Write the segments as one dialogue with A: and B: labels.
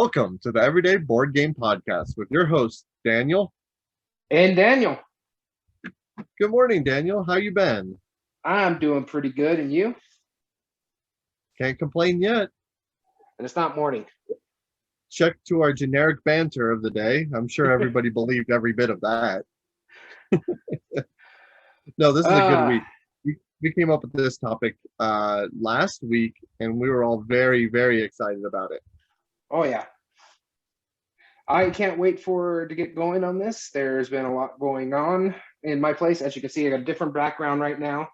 A: Welcome to the Everyday Board Game Podcast with your host, Daniel.
B: And Daniel,
A: Good morning, Daniel. How you been?
B: I'm doing pretty good, and you?
A: Can't complain yet.
B: And it's not morning.
A: Check to our generic banter of the day. I'm sure everybody believed every bit of that. No, this is a good
B: Uh,
A: week. We came up with this topic last week, and we were all very, very excited about it.
B: oh yeah. I can't wait to get going on this. There's been a lot going on in my place. As you can see, I got a different background right now.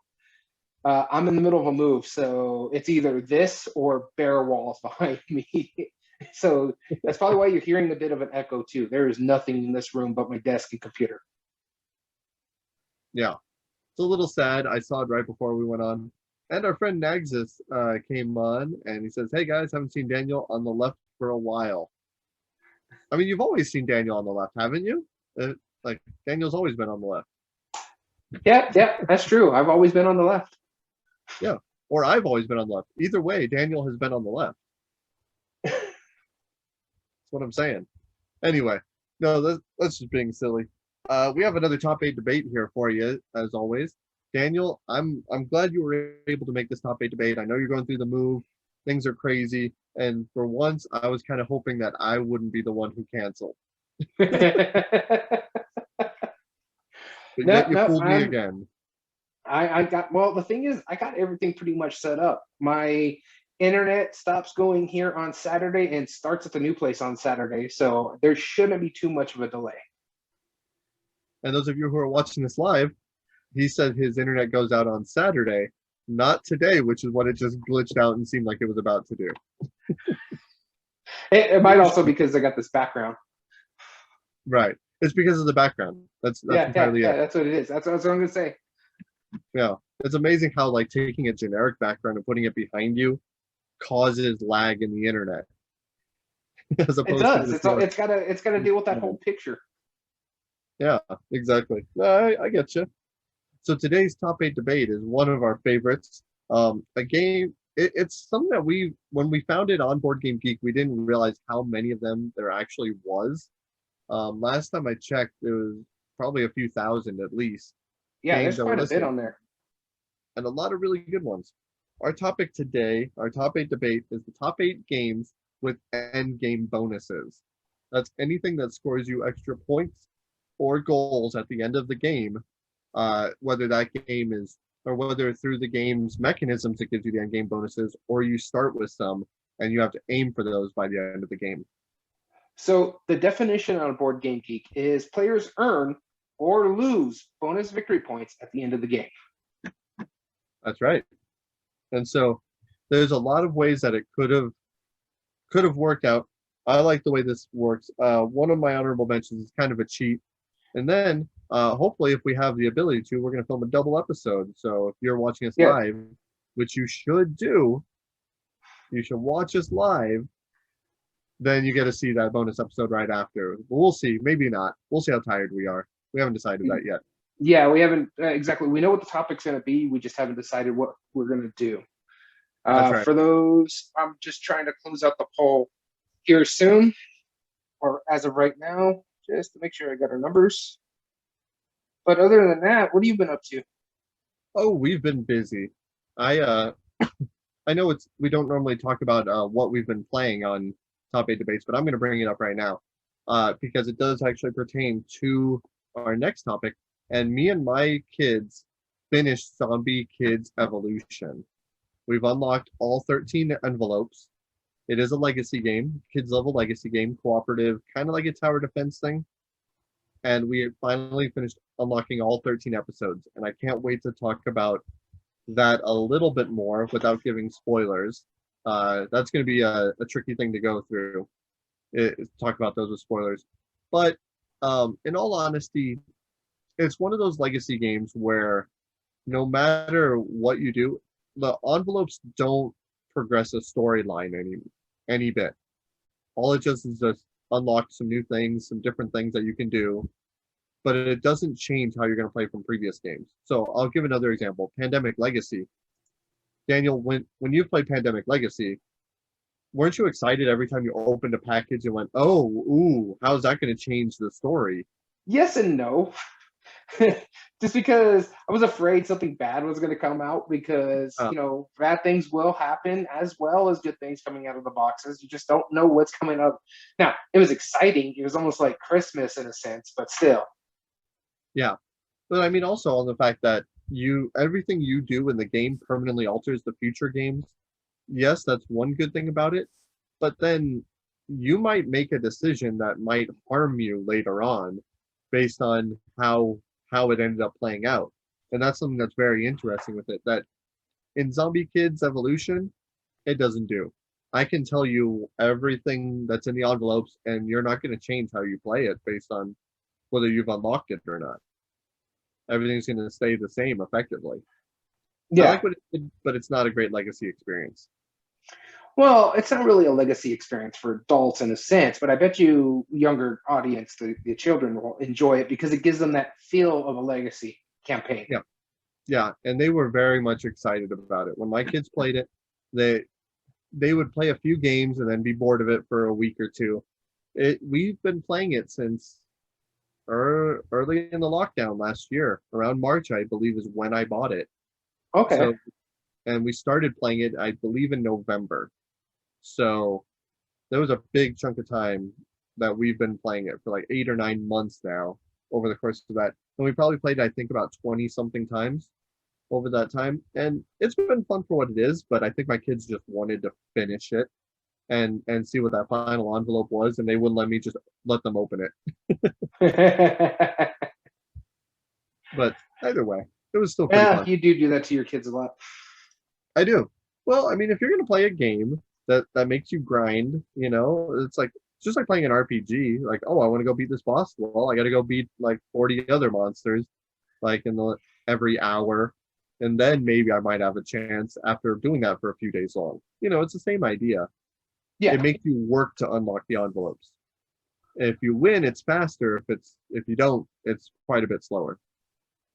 B: I'm in the middle of a move, so it's either this or bare walls behind me. So that's probably why you're hearing a bit of an echo too. There is nothing in this room but my desk and computer.
A: Yeah, it's a little sad. I saw it right before we went on. And our friend Naxis came on, and he says, "Hey guys, haven't seen Daniel on the left for a while." I mean, you've always seen Daniel on the left, haven't you? Like Daniel's always been on the left.
B: Yeah, that's true. I've always been on the left.
A: Yeah. Or I've always been on the left. Either way, Daniel has been on the left. That's what I'm saying. Anyway, no, that's just being silly. We have another top eight debate here for you, as always. Daniel, I'm glad you were able to make this top eight debate. I know you're going through the move. Things are crazy. And for once, I was kind of hoping that I wouldn't be the one who canceled. But
B: No,
A: yet you
B: no,
A: fooled me again.
B: I got, well, the thing is, I got everything pretty much set up. My internet stops going here on Saturday and starts at the new place on Saturday, so there shouldn't be too much of a delay.
A: And those of you who are watching this live, he said his internet goes out on Saturday, not today, which is what it just glitched out and seemed like it was about to do.
B: It might also be because I got this background.
A: Right. It's because of the background. That's entirely it.
B: That's what it is. That's what I'm gonna say.
A: Yeah. It's amazing how like taking a generic background and putting it behind you causes lag in the internet. As
B: It
A: opposed to
B: does.
A: just
B: It's gotta deal with that whole picture.
A: Yeah, exactly. No, I get you. So today's top eight debate is one of our favorites. A game. It's something that when we found it on Board Game Geek, we didn't realize how many of them there actually was. Last time I checked, it was probably a few thousand at least
B: Yeah,
A: games
B: there's
A: that were
B: quite a bit
A: listed,
B: on there.
A: and a lot of really good ones. Our topic today, our top eight debate, is the top eight games with end game bonuses. That's anything that scores you extra points or goals at the end of the game, whether that game is or whether through the game's mechanisms it gives you the end game bonuses, or you start with some and you have to aim for those by the end of the game.
B: So the definition on Board Game Geek is players earn or lose bonus victory points at the end of the game.
A: That's right. And so there's a lot of ways that it could have worked out. I like the way this works. One of my honorable mentions is kind of a cheat. And then hopefully if we have the ability to, we're going to film a double episode. So if you're watching us
B: Yeah.
A: live, which you should do, you should watch us live, then you get to see that bonus episode right after. But we'll see. Maybe not. We'll see how tired we are. We haven't decided that yet.
B: Yeah, we haven't exactly. We know what the topic's going to be. We just haven't decided what we're going to do.
A: That's right.
B: For those, I'm just trying to close out the poll here soon, or as of right now, just to make sure I got our numbers. But other than that, what have you been up to?
A: Oh, we've been busy. I I know we don't normally talk about what we've been playing on top eight debates, but I'm going to bring it up right now because it does actually pertain to our next topic. And me and my kids finished Zombie Kids Evolution. We've unlocked all 13 envelopes. It is a legacy game. Kids love a legacy game, cooperative, kind of like a tower defense thing. And we finally finished unlocking all 13 episodes. And I can't wait to talk about that a little bit more without giving spoilers. That's going to be a tricky thing to go through, talk about those with spoilers. But in all honesty, it's one of those legacy games where no matter what you do, the envelopes don't progress a storyline any bit. All it does is just unlock some new things, some different things that you can do, but it doesn't change how you're going to play from previous games. So I'll give another example. Pandemic Legacy. Daniel, when you play Pandemic Legacy, weren't you excited every time you opened a package and went, "Oh, ooh, how's that going to change the story?"
B: Yes and no. Just because I was afraid something bad was going to come out because,
A: Uh,
B: bad things will happen as well as good things coming out of the boxes. You just don't know what's coming up. Now, it was exciting. It was almost like Christmas in a sense, but still.
A: yeah, but I mean, also on the fact that everything you do in the game permanently alters the future games. Yes, that's one good thing about it, but then you might make a decision that might harm you later on based on how it ended up playing out. And that's something that's very interesting with it, that in Zombie Kids Evolution, it doesn't do. I can tell you everything that's in the envelopes, and you're not going to change how you play it based on whether you've unlocked it or not. Everything's going to stay the same effectively. I
B: Yeah.
A: like what it did, but it's not a great legacy experience.
B: Well, it's not really a legacy experience for adults in a sense, but I bet you younger audience, the children will enjoy it because it gives them that feel of a legacy campaign.
A: Yeah, yeah, and they were very much excited about it. When my kids played it, they they would play a few games and then be bored of it for a week or two. We've been playing it since early in the lockdown last year, around March, I believe, is when I bought it.
B: Okay.
A: So, and we started playing it, I believe, in November. So there was a big chunk of time that we've been playing it for like 8 or 9 months now over the course of that. And we probably played, I think, about 20 something times over that time. And it's been fun for what it is, but I think my kids just wanted to finish it and see what that final envelope was, and they wouldn't let me just let them open it. But either way, it was still pretty
B: Yeah,
A: fun.
B: you do that to your kids a lot.
A: I do. Well, I mean, if you're gonna play a game that makes you grind, it's like just like playing an RPG. Like, oh, I want to go beat this boss. Well, I got to go beat like 40 other monsters, like in the every hour, and then maybe I might have a chance after doing that for a few days long. It's the same idea. It
B: Yeah.
A: makes you work to unlock the envelopes. If you win, it's faster. If you don't, it's quite a bit slower.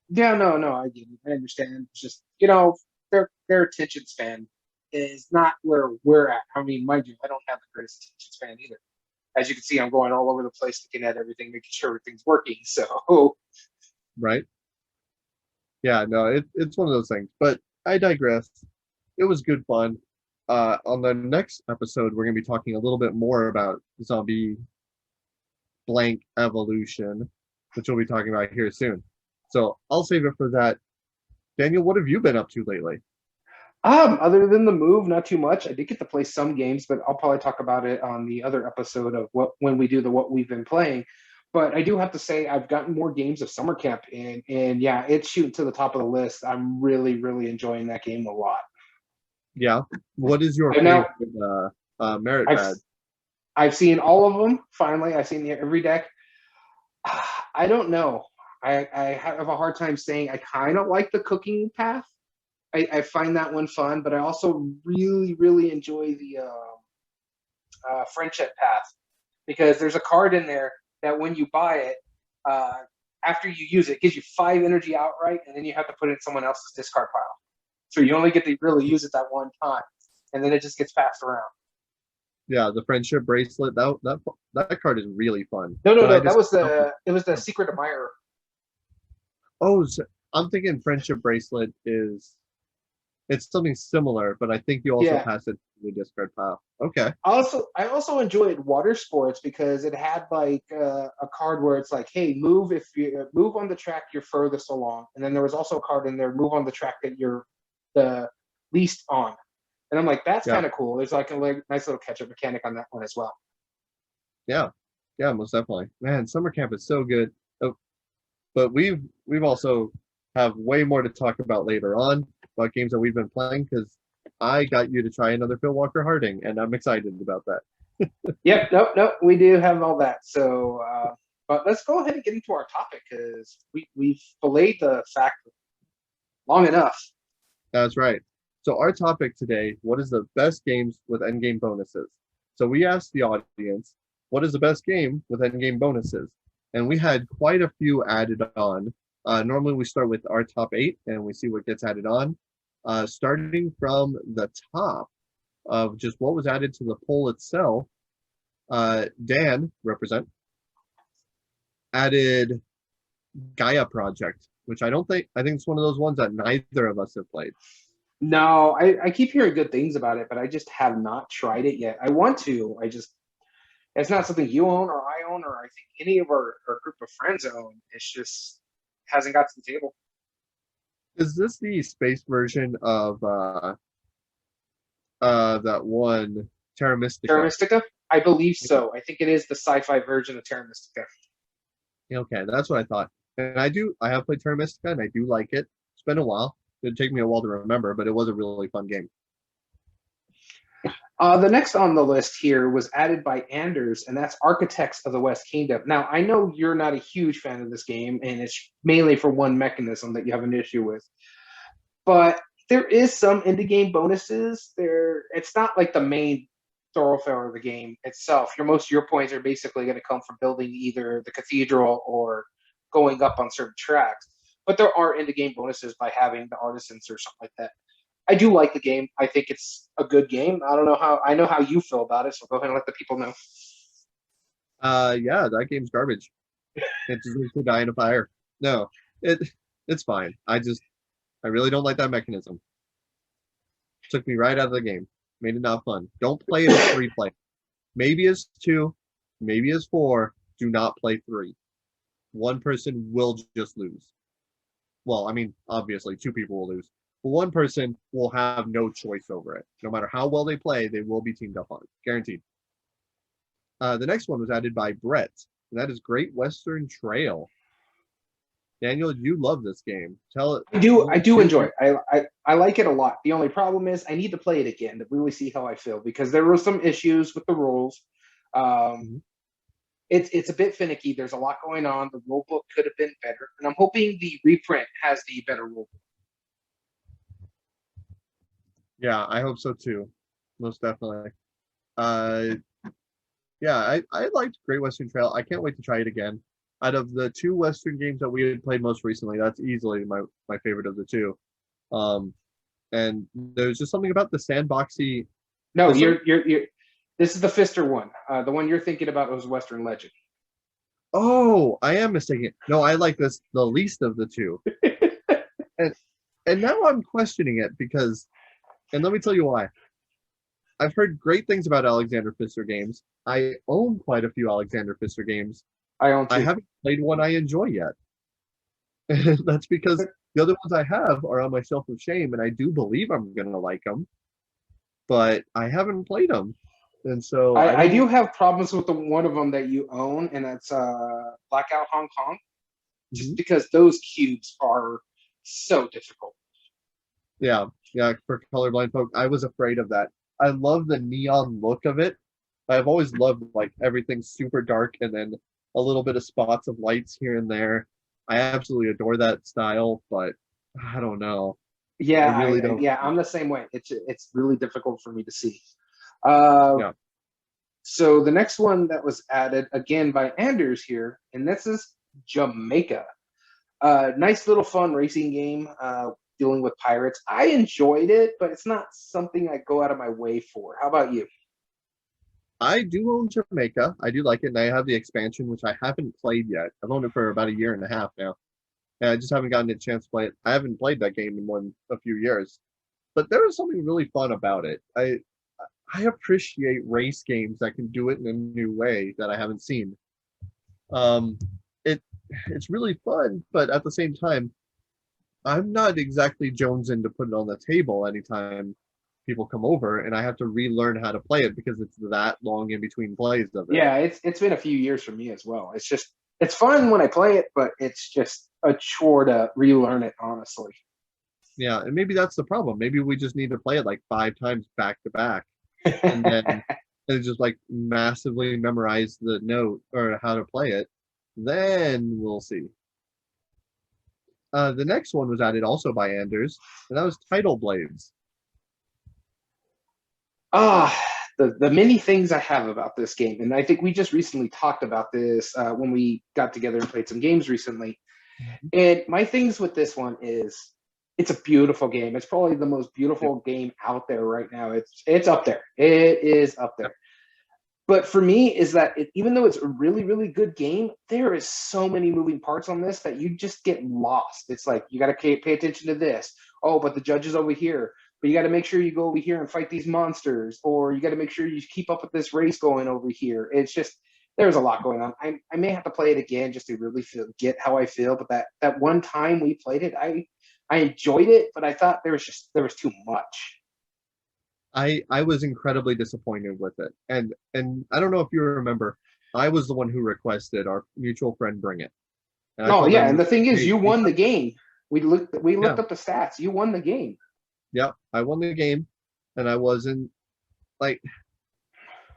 B: Yeah, no, I get it. I understand. It's just, their attention span is not where we're at. I mean, mind you, I don't have the greatest attention span either. As you can see, I'm going all over the place looking at everything, making sure everything's working. So,
A: Right? Yeah, no, it's one of those things. But I digress. It was good fun. On the next episode, we're going to be talking a little bit more about zombie blank evolution, which we'll be talking about here soon. So I'll save it for that. Daniel, what have you been up to lately?
B: other than the move, not too much. I did get to play some games, but I'll probably talk about it on the other episode of when we do the what we've been playing. But I do have to say I've gotten more games of summer camp in, and yeah, it's shooting to the top of the list. I'm really, really enjoying that game a lot.
A: Yeah. What is your
B: I know
A: favorite merit
B: I've
A: badge?
B: I've seen all of them. Finally, I've seen every deck. I don't know. I have a hard time saying I kind of like the cooking path. I find that one fun, but I also really, really enjoy the friendship path because there's a card in there that when you buy it, uh, after you use it, it gives you 5 energy outright, and then you have to put it in someone else's discard pile. So you only get to really use it that one time, and then it just gets passed around.
A: Yeah, the friendship bracelet. That card is really fun.
B: No, no,
A: But I
B: no. That
A: just
B: was it was the secret admirer.
A: so I'm thinking friendship bracelet is it's something similar, but I think you also
B: Yeah.
A: pass it to the discard pile. Okay.
B: I also enjoyed water sports because it had like a card where it's like, hey, move if you move on the track you're furthest along, and then there was also a card in there, move on the track that you're the least on, and I'm like, that's
A: Yeah.
B: kind of cool. There's like a nice little catch-up mechanic on that one as well.
A: Yeah. Yeah, most definitely. Man, summer camp is so good. Oh, but we've also have way more to talk about later on about games that we've been playing because I got you to try another Phil Walker Harding, and I'm excited about that.
B: Yep, nope, we do have all that. So, but let's go ahead and get into our topic because we've belayed the fact long enough.
A: That's right. So our topic today, what is the best games with endgame bonuses? So we asked the audience, what is the best game with endgame bonuses? And we had quite a few added on. Normally we start with our top 8 and we see what gets added on. Starting from the top, of just what was added to the poll itself. Dan, represent, added Gaia Project, which I think it's one of those ones that neither of us have played.
B: No, I keep hearing good things about it, but I just have not tried it yet. I want to. It's not something you own or I own or I think any of our group of friends own. It's just hasn't got to the table.
A: Is this the space version of that one Terra Mystica?
B: Terra Mystica? I believe so. I think it is the sci-fi version of Terra Mystica.
A: Okay, that's what I thought. And I have played Terra Mystica and I do like it. It's been a while. It'd take me a while to remember, but it was a really fun game.
B: The next on the list here was added by Anders, and that's Architects of the West Kingdom. Now, I know you're not a huge fan of this game, and it's mainly for one mechanism that you have an issue with. But there is some indie game bonuses. It's not like the main thoroughfare of the game itself. Most of your points are basically going to come from building either the cathedral or going up on certain tracks. But there are indie game bonuses by having the artisans or something like that. I do like the game. I think it's a good game. I know how you feel about it, so go ahead and let the people know.
A: Yeah, that game's garbage. It deserves to die in a fire. No, it's fine. I really don't like that mechanism. Took me right out of the game. Made it not fun. Don't play it as 3 play. Maybe as 2, maybe as 4. Do not play 3. One person will just lose. Well, I mean, obviously 2 people will lose. But one person will have no choice over it. No matter how well they play, they will be teamed up on it. Guaranteed. The next one was added by Brett, and that is Great Western Trail. Daniel, you love this game. Tell it.
B: I do enjoy it. I like it a lot. The only problem is I need to play it again to really see how I feel because there were some issues with the rules. It's a bit finicky. There's a lot going on. The rule book could have been better, and I'm hoping the reprint has the better rule book.
A: Yeah, I hope so too. Most definitely. Yeah, I liked Great Western Trail. I can't wait to try it again. Out of the 2 Western games that we had played most recently, that's easily my favorite of the 2. And there's just something about the sandboxy.
B: No, you're. This is the Pfister one. The one you're thinking about was Western Legend.
A: Oh, I am mistaken. No, I like this the least of the 2. and now I'm questioning it because. And let me tell you why. I've heard great things about Alexander Pfister games. I own quite a few Alexander Pfister games.
B: I own 2.
A: I haven't played one I enjoy yet. That's because the other ones I have are on my shelf of shame, and I do believe I'm going to like them, but I haven't played them. And so
B: I do have problems with the one of them that you own, and that's Blackout Hong Kong, just because those cubes are so difficult.
A: Yeah, for colorblind folk, I was afraid of that. I love the neon look of it. I've always loved like everything super dark and then a little bit of spots of lights here and there. I absolutely adore that style, but I don't know.
B: Yeah,
A: I really don't.
B: Yeah, I'm the same way. It's really difficult for me to see.
A: Yeah.
B: So the next one that was added again by Anders here, and this is Jamaica. Nice little fun racing game. Dealing with pirates. I enjoyed it, but it's not something I go out of my way for. How about you?
A: I do own Jamaica. I do like it, and I have the expansion, which I haven't played yet. I've owned it for about 1.5 years now. And I just haven't gotten a chance to play it. I haven't played that game in more than a few years. But there is something really fun about it. I appreciate race games that can do it in a new way that I haven't seen. It's really fun, but at the same time, I'm not exactly jonesing to put it on the table anytime people come over, and I have to relearn how to play it because it's that long in between plays of it.
B: Yeah, it's been a few years for me as well. It's fun when I play it, but it's just a chore to relearn it, honestly.
A: Yeah, and maybe that's the problem. Maybe we just need to play it like 5 times back to back, and then and just like massively memorize the note or how to play it. Then we'll see. The next one was added also by Anders, and that was Tidal Blades.
B: The many things I have about this game, and I think we just recently talked about this when we got together and played some games recently. And my things with this one is It's a beautiful game. It's probably the most beautiful game out there right now. It's up there. It is up there. But for me, is that even though it's a really, really good game, there is so many moving parts on this that you just get lost. It's like you got to pay attention to this. Oh, but the judge is over here. But you got to make sure you go over here and fight these monsters, or you got to make sure you keep up with this race going over here. It's just there's a lot going on. I may have to play it again just to really get how I feel. But that one time we played it, I enjoyed it, but I thought there was too much.
A: I was incredibly disappointed with it. And I don't know if you remember, I was the one who requested our mutual friend bring it. And I
B: Oh
A: told
B: yeah,
A: him,
B: and the thing is,
A: hey,
B: you won the game. We
A: yeah,
B: looked up the stats. You won the game.
A: yeah, I won the game, and I wasn't like.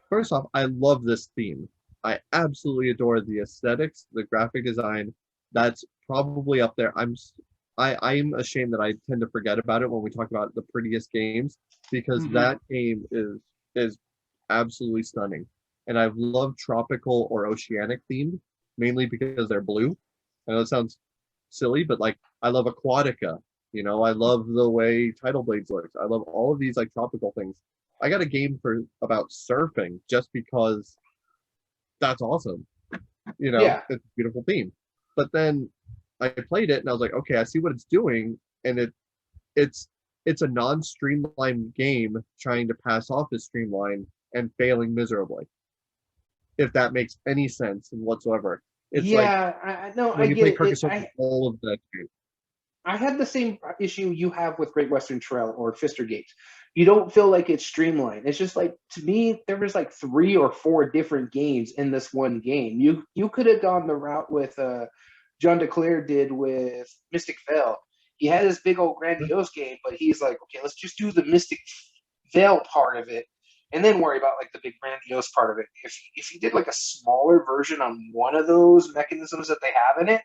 A: First off, I love this theme. I absolutely adore the aesthetics, the graphic design. That's probably up there. I'm ashamed that I tend to forget about it when we talk about the prettiest games because that game is absolutely stunning. And I've loved tropical or oceanic themed, mainly because they're blue. I know it sounds silly, but like I love Aquatica. I love the way Tidal Blades looks. I love all of these like tropical things. I got a game for about surfing just because that's awesome.
B: Yeah,
A: It's a beautiful theme. But then I played it and I was like, okay, I see what it's doing, and it's it's a non-streamlined game trying to pass off as streamlined and failing miserably. If that makes any sense whatsoever. It's like
B: yeah. I no, I
A: when you
B: get
A: play
B: it.
A: Carcassonne, all of that game.
B: I had the same issue you have with Great Western Trail or Fister Gates. You don't feel like it's streamlined. It's just like to me, there was like 3 or 4 different games in this one game. You could have gone the route with John DeClaire did with Mystic Vale. He had this big old grandiose game, but he's like, okay, let's just do the Mystic Vale part of it, and then worry about like the big grandiose part of it. If he did like a smaller version on one of those mechanisms that they have in it,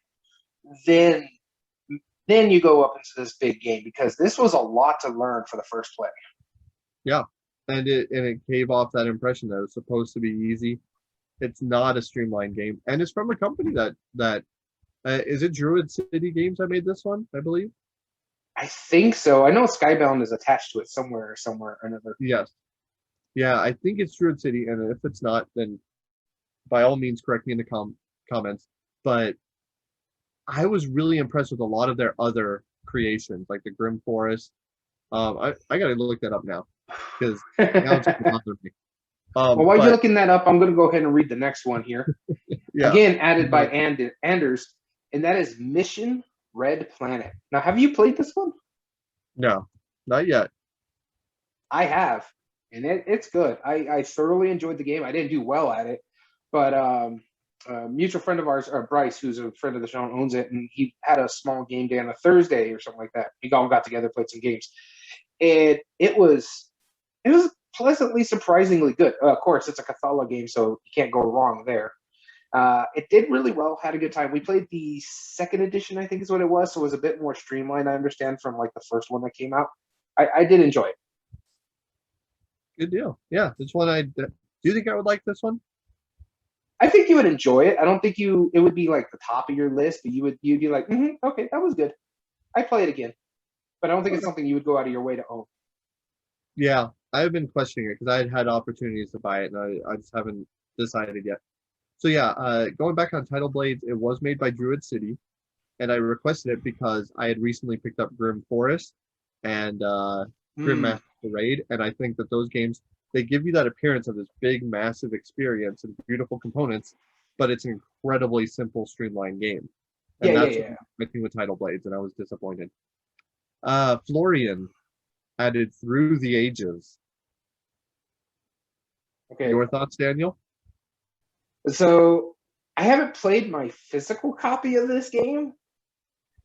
B: then you go up into this big game because this was a lot to learn for the first play.
A: Yeah. And it gave off that impression that it was supposed to be easy. It's not a streamlined game. And it's from a company that is it Druid City Games that made this one, I believe?
B: I think so. I know Skybound is attached to it somewhere or another.
A: Yes. Yeah, I think it's Druid City, and if it's not, then by all means correct me in the comments. But I was really impressed with a lot of their other creations, like the Grim Forest. I gotta look that up now because now it's gonna bother me.
B: Well, while you're
A: But
B: looking that up, I'm going to go ahead and read the next one here.
A: yeah,
B: Again, added by Anders, and that is Mission Red Planet. Now, have you played this one?
A: no, not yet.
B: I have, and it's good. I thoroughly enjoyed the game. I didn't do well at it, but a mutual friend of ours, Bryce, who's a friend of the show, owns it, and he had a small game day on a Thursday or something like that. We all got together, played some games, and it was pleasantly surprisingly good. Of course, it's a Cathala game, so you can't go wrong there. It did really well. Had a good time. We played the second edition, I think is what it was, so it was a bit more streamlined. I understand from like the first one that came out. I did enjoy it.
A: Good deal. Yeah, this one do you think I would like this one?
B: I think you would enjoy it. I don't think it would be like the top of your list, but you'd be like, okay, that was good. I'd play it again, but I don't think it's something you would go out of your way to own.
A: Yeah, I've been questioning it because I had opportunities to buy it and I just haven't decided yet. So yeah, going back on Tidal Blades, it was made by Druid City, and I requested it because I had recently picked up Grim Forest and Grim Master Raid, and I think that those games, they give you that appearance of this big, massive experience and beautiful components, but it's an incredibly simple, streamlined game. And that's my thing with Tidal Blades, and I was disappointed. Florian added Through the Ages.
B: Okay.
A: Your thoughts, Daniel?
B: So I haven't played my physical copy of this game,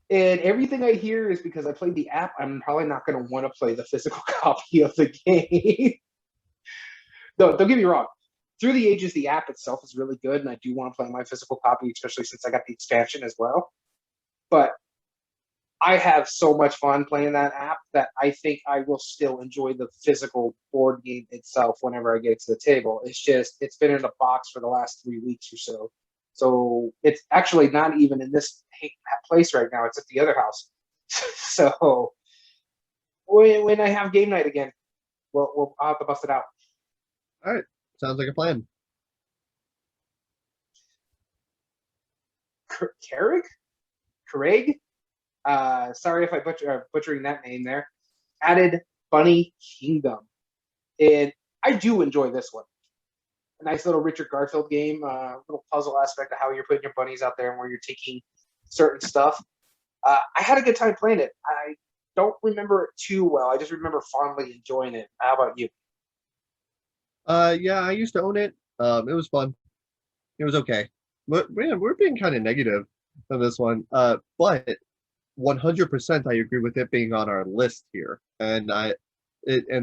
B: and everything I hear is because I played the app. I'm probably not going to want to play the physical copy of the game. No, don't get me wrong. Through the Ages, the app itself is really good, and I do want to play my physical copy, especially since I got the expansion as well. But I have so much fun playing that app that I think I will still enjoy the physical board game itself whenever I get to the table. It's been in a box for the last 3 weeks or so. So it's actually not even in this place right now. It's at the other house. So when I have game night again, I'll have to bust it out.
A: All right, sounds like a plan.
B: Craig, sorry if I butchering that name there. Added Bunny Kingdom, and I do enjoy this one. A nice little Richard Garfield game, little puzzle aspect of how you're putting your bunnies out there and where you're taking certain stuff. I had a good time playing it. I don't remember it too well. I just remember fondly enjoying it. How about you?
A: Yeah, I used to own it. It was fun. It was okay. But man, we're being kind of negative on this one. But 100% I agree with it being on our list here. And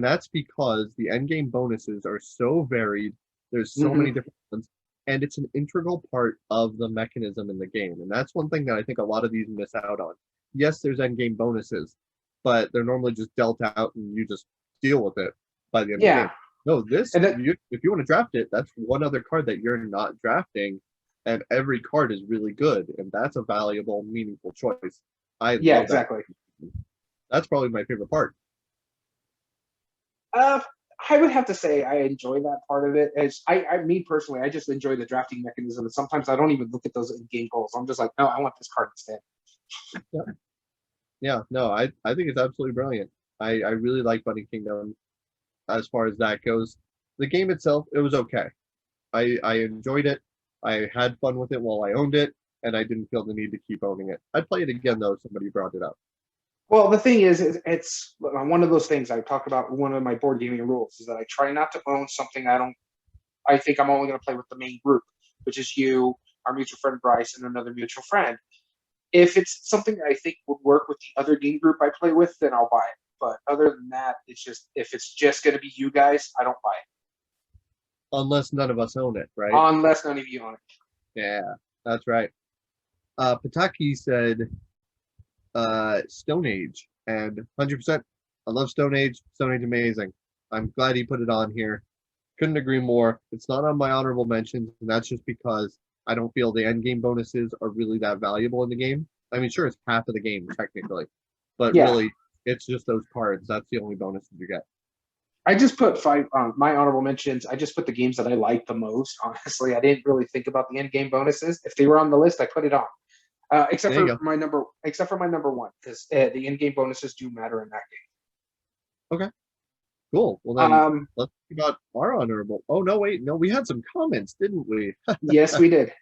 A: that's because the end game bonuses are so varied. There's so many different ones, and it's an integral part of the mechanism in the game. And that's one thing that I think a lot of these miss out on. Yes, there's end game bonuses, but they're normally just dealt out and you just deal with it by the end of the game. No, if you want to draft it, that's one other card that you're not drafting, and every card is really good, and that's a valuable, meaningful choice.
B: Yeah, exactly.
A: That's probably my favorite part.
B: I would have to say I enjoy that part of it. As me personally, I just enjoy the drafting mechanism, and sometimes I don't even look at those in-game goals. I'm just like, no, I want this card instead.
A: Yeah, no, I think it's absolutely brilliant. I really like Bunny Kingdom as far as that goes. The game itself, it was okay. I enjoyed it. I had fun with it while I owned it, and I didn't feel the need to keep owning it. I'd play it again, though, if somebody brought it up.
B: Well, the thing is it's one of those things I talk about. One of my board gaming rules is that I try not to own something I think I'm only going to play with the main group, which is you, our mutual friend Bryce, and another mutual friend. If it's something that I think would work with the other game group I play with, then I'll buy it. But other than that, if it's just going to be you guys, I don't buy it.
A: Unless none of us own it, right?
B: Unless none of you own it.
A: Yeah, that's right. Pataki said Stone Age, and 100%. I love Stone Age. Stone Age amazing. I'm glad he put it on here. Couldn't agree more. It's not on my honorable mentions, and that's just because I don't feel the end game bonuses are really that valuable in the game. I mean, sure, it's half of the game technically, but really, it's just those cards. That's the only bonuses you get.
B: I just put five on my honorable mentions. I just put the games that I like the most. Honestly, I didn't really think about the end game bonuses. If they were on the list, I put it on. Except for my number one, because the in-game bonuses do matter in that game.
A: Okay, cool. Well then, let's talk about our honorable. Oh no, wait, no, we had some comments, didn't we?
B: Yes, we did.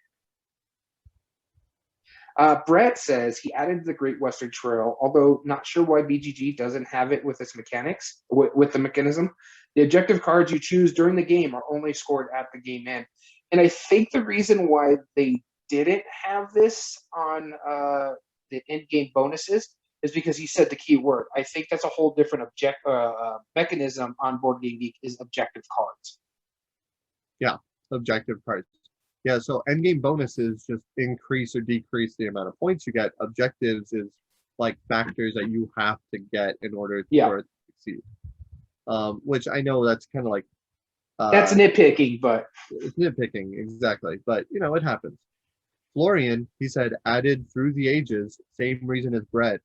B: Brett says he added the Great Western Trail, although not sure why BGG doesn't have it with its mechanics, with the mechanism. The objective cards you choose during the game are only scored at the game end, and I think the reason why they didn't have this on the in-game bonuses is because he said the key word. I think that's a whole different mechanism on Board Game Geek is objective cards.
A: Yeah, objective cards. Yeah, so end game bonuses just increase or decrease the amount of points you get. Objectives is like factors that you have to get in order for it to succeed. Which I know that's kind of like
B: that's nitpicking, but
A: it's nitpicking, exactly. But you know, it happens. Florian, he said, added through the ages, same reason as Brett.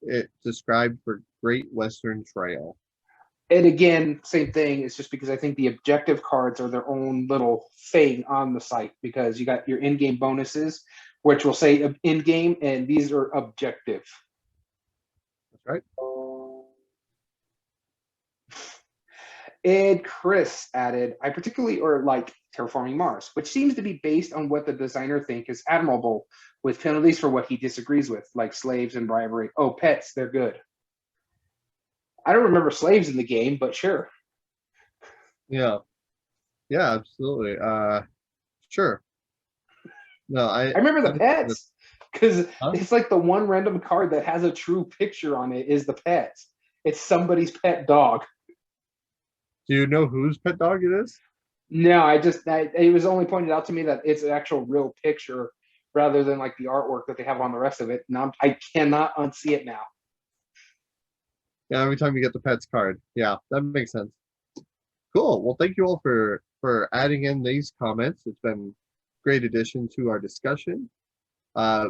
A: It described for Great Western Trail.
B: And again, same thing. It's just because I think the objective cards are their own little thing on the site, because you got your in-game bonuses, which will say in-game, and these are objective.
A: That's right.
B: And Chris added, I particularly like Terraforming Mars, which seems to be based on what the designer think is admirable, with penalties for what he disagrees with, like slaves and bribery. Oh, pets, they're good. I don't remember slaves in the game, but sure.
A: Yeah, absolutely. Sure. No, I
B: remember the pets, because it's like the one random card that has a true picture on it is the pets. It's somebody's pet dog.
A: Do you know whose pet dog it is?
B: No, it was only pointed out to me that it's an actual real picture rather than like the artwork that they have on the rest of it. And I cannot unsee it now.
A: Yeah, every time you get the pets card. Yeah, that makes sense. Cool. Well, thank you all for adding in these comments. It's been a great addition to our discussion.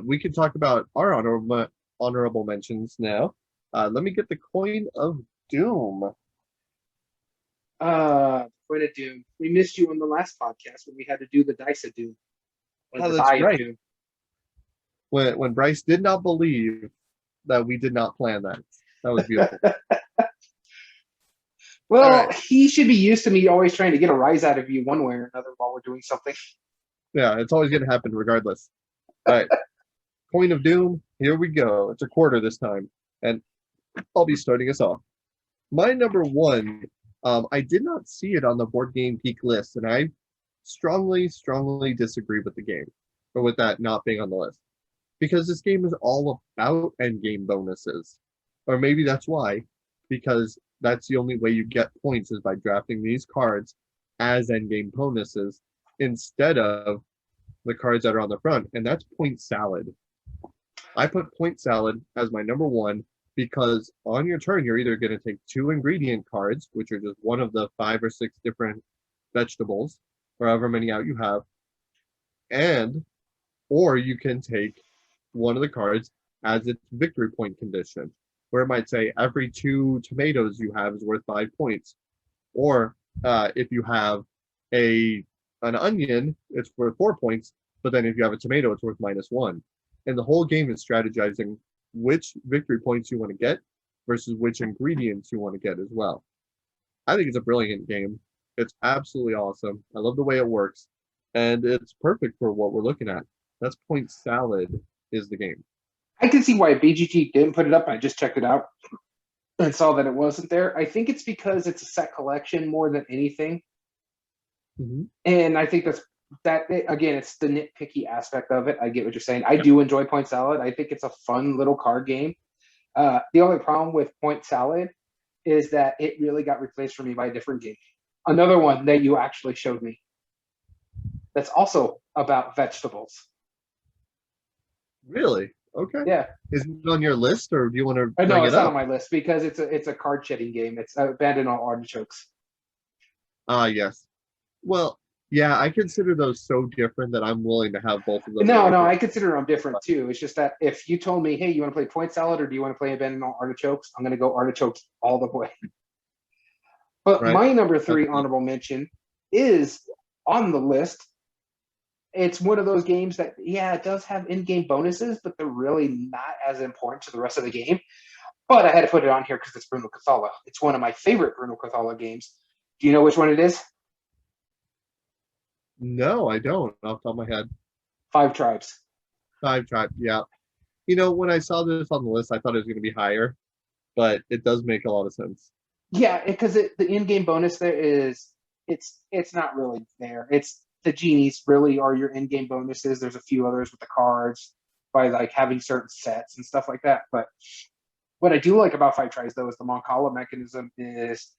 A: We can talk about our honorable mentions now. Let me get the coin of Doom.
B: Point of Doom. We missed you on the last podcast when we had to do the dice of Doom. Or
A: Oh,
B: the
A: that's
B: die of
A: right.
B: Doom.
A: When Bryce did not believe that we did not plan that. That was beautiful.
B: Well,
A: All right.
B: he should be used to me always trying to get a rise out of you one way or another while we're doing something.
A: Yeah, it's always going to happen regardless. All right. Point of Doom. Here we go. It's a quarter this time. And I'll be starting us off. My number one, I did not see it on the Board Game Geek list, and I strongly, strongly disagree with the game, or with that not being on the list. Because this game is all about endgame bonuses. Or maybe that's why, because that's the only way you get points is by drafting these cards as endgame bonuses instead of the cards that are on the front, and that's Point Salad. I put Point Salad as my number one because on your turn, you're either going to take two ingredient cards, which are just one of the 5 or 6 different vegetables, or however many out you have, and or you can take one of the cards as its victory point condition, where it might say every 2 tomatoes you have is worth 5 points, or if you have an onion, it's worth 4 points, but then if you have a tomato, it's worth -1. And the whole game is strategizing which victory points you want to get versus which ingredients you want to get as well. I think it's a brilliant game. It's absolutely awesome. I love the way it works, and it's perfect for what we're looking at. That's Point Salad is the game.
B: I can see why BGG didn't put it up. I just checked it out and saw that it wasn't there. I think it's because it's a set collection more than anything.
A: Mm-hmm.
B: And I think again, it's the nitpicky aspect of it. I get what you're saying. I do enjoy Point Salad. I think it's a fun little card game. The only problem with Point Salad is that it really got replaced for me by a different game. Another one that you actually showed me that's also about vegetables.
A: Really? Okay.
B: Yeah.
A: Is it on your list, or do you want to bring
B: No,
A: it
B: it's not
A: up?
B: on my list because it's a card shedding game. It's Abandon All Artichokes.
A: Yes. Well, yeah, I consider those so different that I'm willing to have both of them.
B: No, I consider them different too. It's just that if you told me, hey, you want to play Point Salad or do you want to play Abandon All Artichokes? I'm going to go Artichokes all the way. But
A: right?
B: my number 3 honorable mention is on the list. It's one of those games that, yeah, it does have in-game bonuses, but they're really not as important to the rest of the game. But I had to put it on here because it's Bruno Cathala. It's one of my favorite Bruno Cathala games. Do you know which one it is?
A: No, I don't. Off the top of my head.
B: 5 Tribes.
A: 5 Tribes. Yeah. You know, when I saw this on the list, I thought it was going to be higher, but it does make a lot of sense.
B: Yeah, because the in-game bonus there is it's not really there. It's the genies really are your in-game bonuses. There's a few others with the cards by like having certain sets and stuff like that. But what I do like about 5 Tries though is the Moncala mechanism is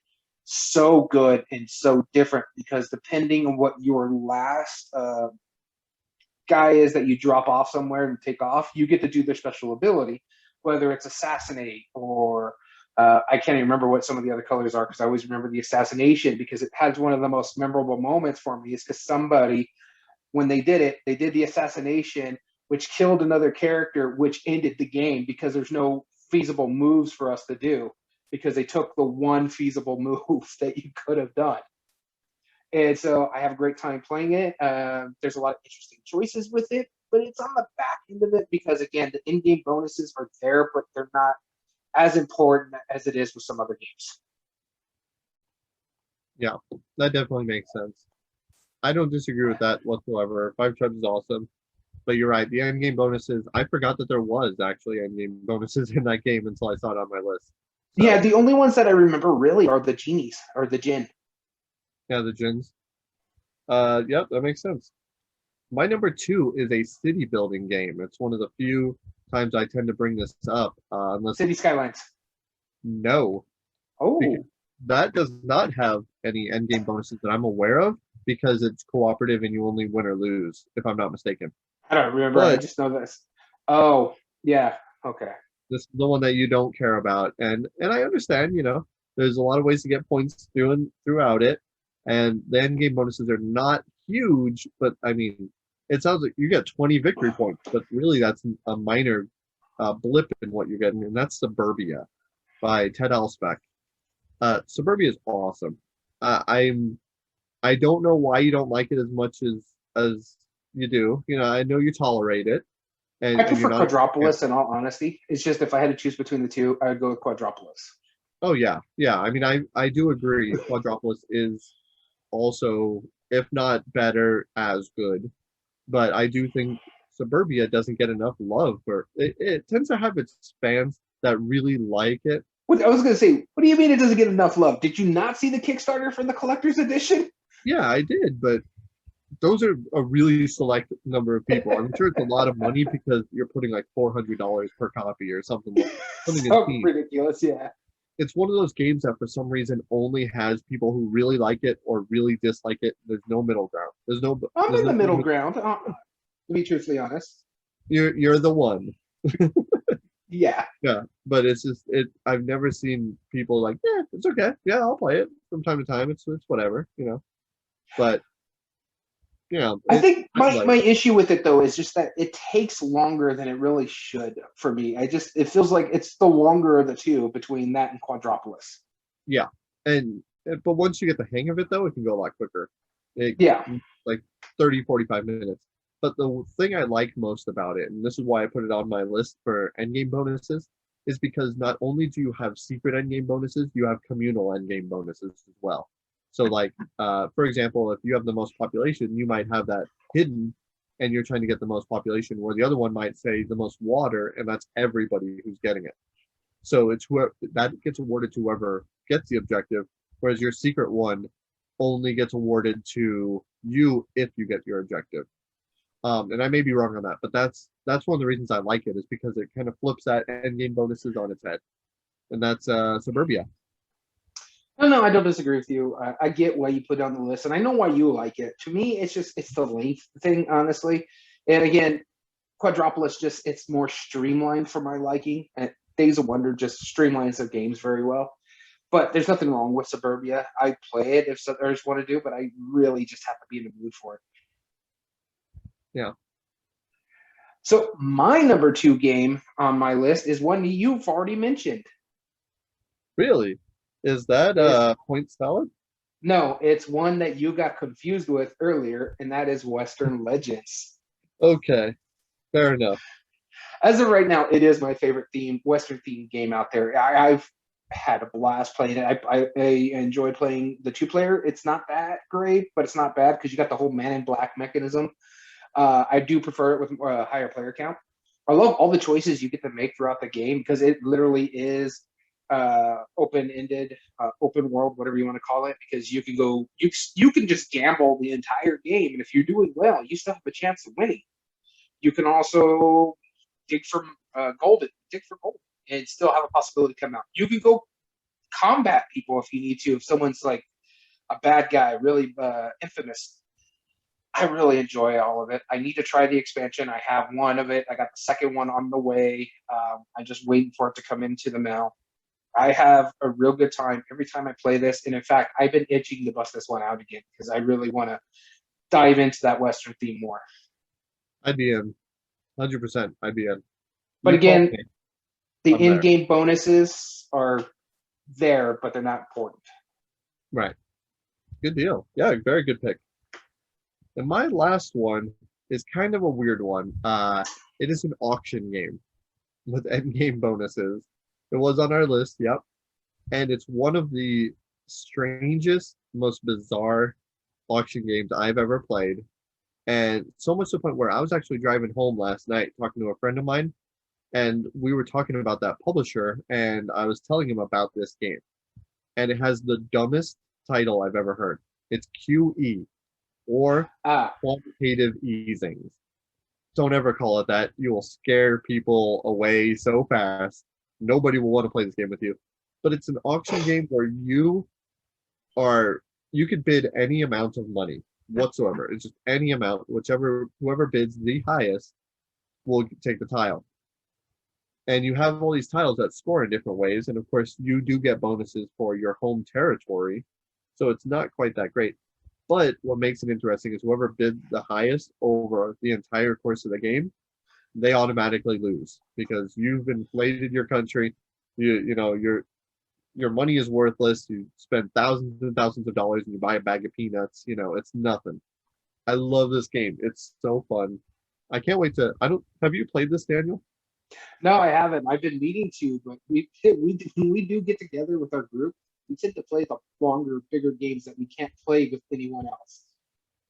B: so good and so different because depending on what your last guy is that you drop off somewhere and take off, you get to do their special ability, whether it's assassinate or I can't even remember what some of the other colors are because I always remember the assassination because it has one of the most memorable moments for me is because somebody, when they did it, they did the assassination, which killed another character, which ended the game because there's no feasible moves for us to do because they took the one feasible move that you could have done. And so I have a great time playing it. There's a lot of interesting choices with it, but it's on the back end of it because, again, the in-game bonuses are there, but they're not as important as it is with some other games.
A: Yeah, that definitely makes sense. I don't disagree with that whatsoever. 5 Tribes is awesome, but you're right. The end game bonuses, I forgot that there was actually end game bonuses in that game until I saw it on my list.
B: So, yeah, the only ones that I remember really are the genies or the djinn.
A: Yeah, the djinns. Yep, that makes sense. My number 2 is a city building game. It's one of the few times I tend to bring this up, unless
B: City Skylines.
A: No.
B: Oh,
A: that does not have any end game bonuses that I'm aware of because it's cooperative and you only win or lose, if I'm not mistaken.
B: I don't remember. I just know this. Oh, yeah. Okay.
A: This is the one that you don't care about, and I understand. You know, there's a lot of ways to get points throughout it, and the end game bonuses are not huge, but I mean, it sounds like you get 20 victory points, but really that's a minor blip in what you're getting, and that's Suburbia by Ted Alspach. Suburbia is awesome. I don't know why you don't like it as much as you do. You know, I know you tolerate it,
B: I
A: and you're
B: prefer
A: not a fan.
B: Quadropolis in all honesty. It's just if I had to choose between the two, I would go with Quadropolis.
A: Oh yeah, yeah. I mean, I do agree. Quadropolis is also, if not better, as good. But I do think Suburbia doesn't get enough love for it. It tends to have its fans that really like it.
B: What I was going to say, what do you mean it doesn't get enough love? Did you not see the Kickstarter for the collector's edition?
A: Yeah, I did, but those are a really select number of people. I'm sure it's a lot of money because you're putting like $400 per copy or something
B: So
A: insane.
B: ridiculous, yeah.
A: It's one of those games that for some reason only has people who really like it or really dislike it. There's no middle ground.
B: I'm
A: There's
B: in the
A: nothing.
B: middle ground, to be truthfully honest.
A: You're the one.
B: Yeah.
A: Yeah, but it's just it. I've never seen people like, yeah, it's okay. Yeah, I'll play it from time to time. It's whatever, you know. But
B: I think
A: I
B: my
A: like it.
B: issue with it though is just that it takes longer than it really should for me. It feels like it's the longer of the two between that and Quadropolis.
A: Yeah, and but once you get the hang of it, though, it can go a lot quicker. It
B: Yeah.
A: like 30, 45 minutes. But the thing I like most about it, and this is why I put it on my list for endgame bonuses, is because not only do you have secret endgame bonuses, you have communal endgame bonuses as well. So, like, for example, if you have the most population, you might have that hidden, and you're trying to get the most population, where the other one might say the most water, and that's everybody who's getting it. So it's whoever that gets awarded to whoever gets the objective, whereas your secret one only gets awarded to you if you get your objective. And I may be wrong on that, but that's one of the reasons I like it is because it kind of flips that end game bonuses on its head, and that's Suburbia.
B: No, no, I don't disagree with you. I get why you put it on the list, and I know why you like it. To me, it's the length thing, honestly. And again, Quadropolis it's more streamlined for my liking. And Days of Wonder just streamlines their games very well. But there's nothing wrong with Suburbia. I play it if others want to do, but I really just have to be in the mood for it.
A: Yeah,
B: So my number two game on my list is one you've already mentioned.
A: really, is that
B: Is
A: point salad?
B: No, it's one that you got confused with earlier, and that is Western Legends.
A: Okay, fair enough.
B: As of right now, it is my favorite Western themed game out there. I've had a blast playing it. I enjoy playing the two-player. It's not that great, but it's not bad because you got the whole Man in Black mechanism. I do prefer it with a higher player count. I love all the choices you get to make throughout the game because it literally is open-ended, open world, whatever you want to call it. Because you can you can just gamble the entire game, and if you're doing well, you still have a chance of winning. You can also dig for dig for gold, and still have a possibility to come out. You can go combat people if you need to. If someone's like a bad guy, really infamous. I really enjoy all of it. I need to try the expansion. I have one of it. I got the second one on the way. I'm just waiting for it to come into the mail. I have a real good time every time I play this. And in fact, I've been itching to bust this one out again because I really want to dive into that Western theme more.
A: I'd be in 100%. I'd be in.
B: But
A: You call
B: again,
A: me,
B: the
A: I'm there.
B: in-game bonuses are there, but they're not important.
A: Right. Good deal. Yeah, very good pick. And my last one is kind of a weird one. It is an auction game with end game bonuses. It was on our list, yep. And it's one of the strangest, most bizarre auction games I've ever played. And so much to the point where I was actually driving home last night talking to a friend of mine, and we were talking about that publisher, and I was telling him about this game. And it has the dumbest title I've ever heard. It's QE, or
B: Ah,
A: quantitative easings. Don't ever call it that. You will scare people away so fast. Nobody will want to play this game with you. But it's an auction game where are you could bid any amount of money whatsoever. It's just any amount, whoever bids the highest will take the tile. And you have all these tiles that score in different ways, and of course you do get bonuses for your home territory. So it's not quite that great. But what makes it interesting is whoever bids the highest over the entire course of the game, they automatically lose because you've inflated your country. You know your money is worthless. You spend thousands and thousands of dollars and you buy a bag of peanuts. You know, it's nothing. I love this game. It's so fun. I can't wait to. I don't. Have you played this, Daniel?
B: No, I haven't. I've been meaning to, but we do get together with our group. We tend to play the longer, bigger games that we can't play with anyone else.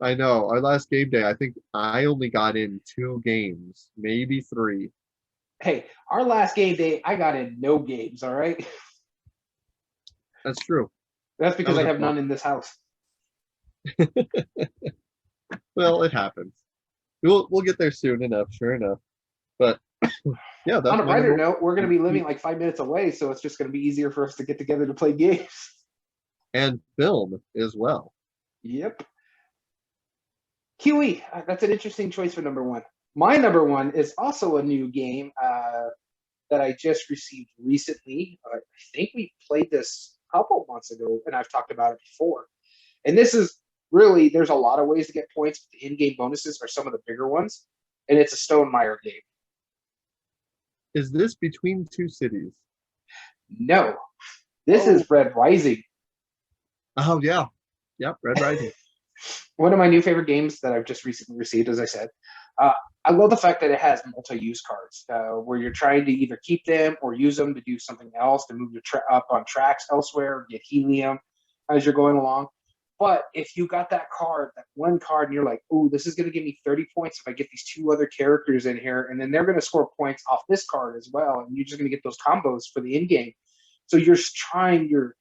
A: I know. Our last game day, I think I only got in 2 games, maybe 3.
B: Hey, our last game day, I got in no games. All right,
A: That's true.
B: that's
A: That
B: because
A: was
B: I
A: a
B: have
A: flop.
B: none in this house.
A: Well, it happens. We'll get there soon enough, sure enough. But yeah,
B: On
A: that's
B: a
A: my
B: brighter
A: number
B: note, we're going to be living
A: one.
B: like 5 minutes away, so it's just going to be easier for us to get together to play games.
A: And film as well.
B: Yep. QE, that's an interesting choice for number one. My number one is also a new game that I just received recently. I think we played this a couple months ago, and I've talked about it before. And this is really, there's a lot of ways to get points, but the in-game bonuses are some of the bigger ones. And it's a Stone Meyer game.
A: Is this Between Two Cities?
B: No, this is Red Rising.
A: Oh yeah. Yep, Red Rising.
B: One of my new favorite games that I've just recently received, as I said. I love the fact that it has multi-use cards where you're trying to either keep them or use them to do something else, to move your up on tracks elsewhere, get helium as you're going along. But if you got that card, that one card, and you're like, "Ooh, this is going to give me 30 points if I get these 2 other characters in here, and then they're going to score points off this card as well, and you're just going to get those combos for the in game." So you're trying your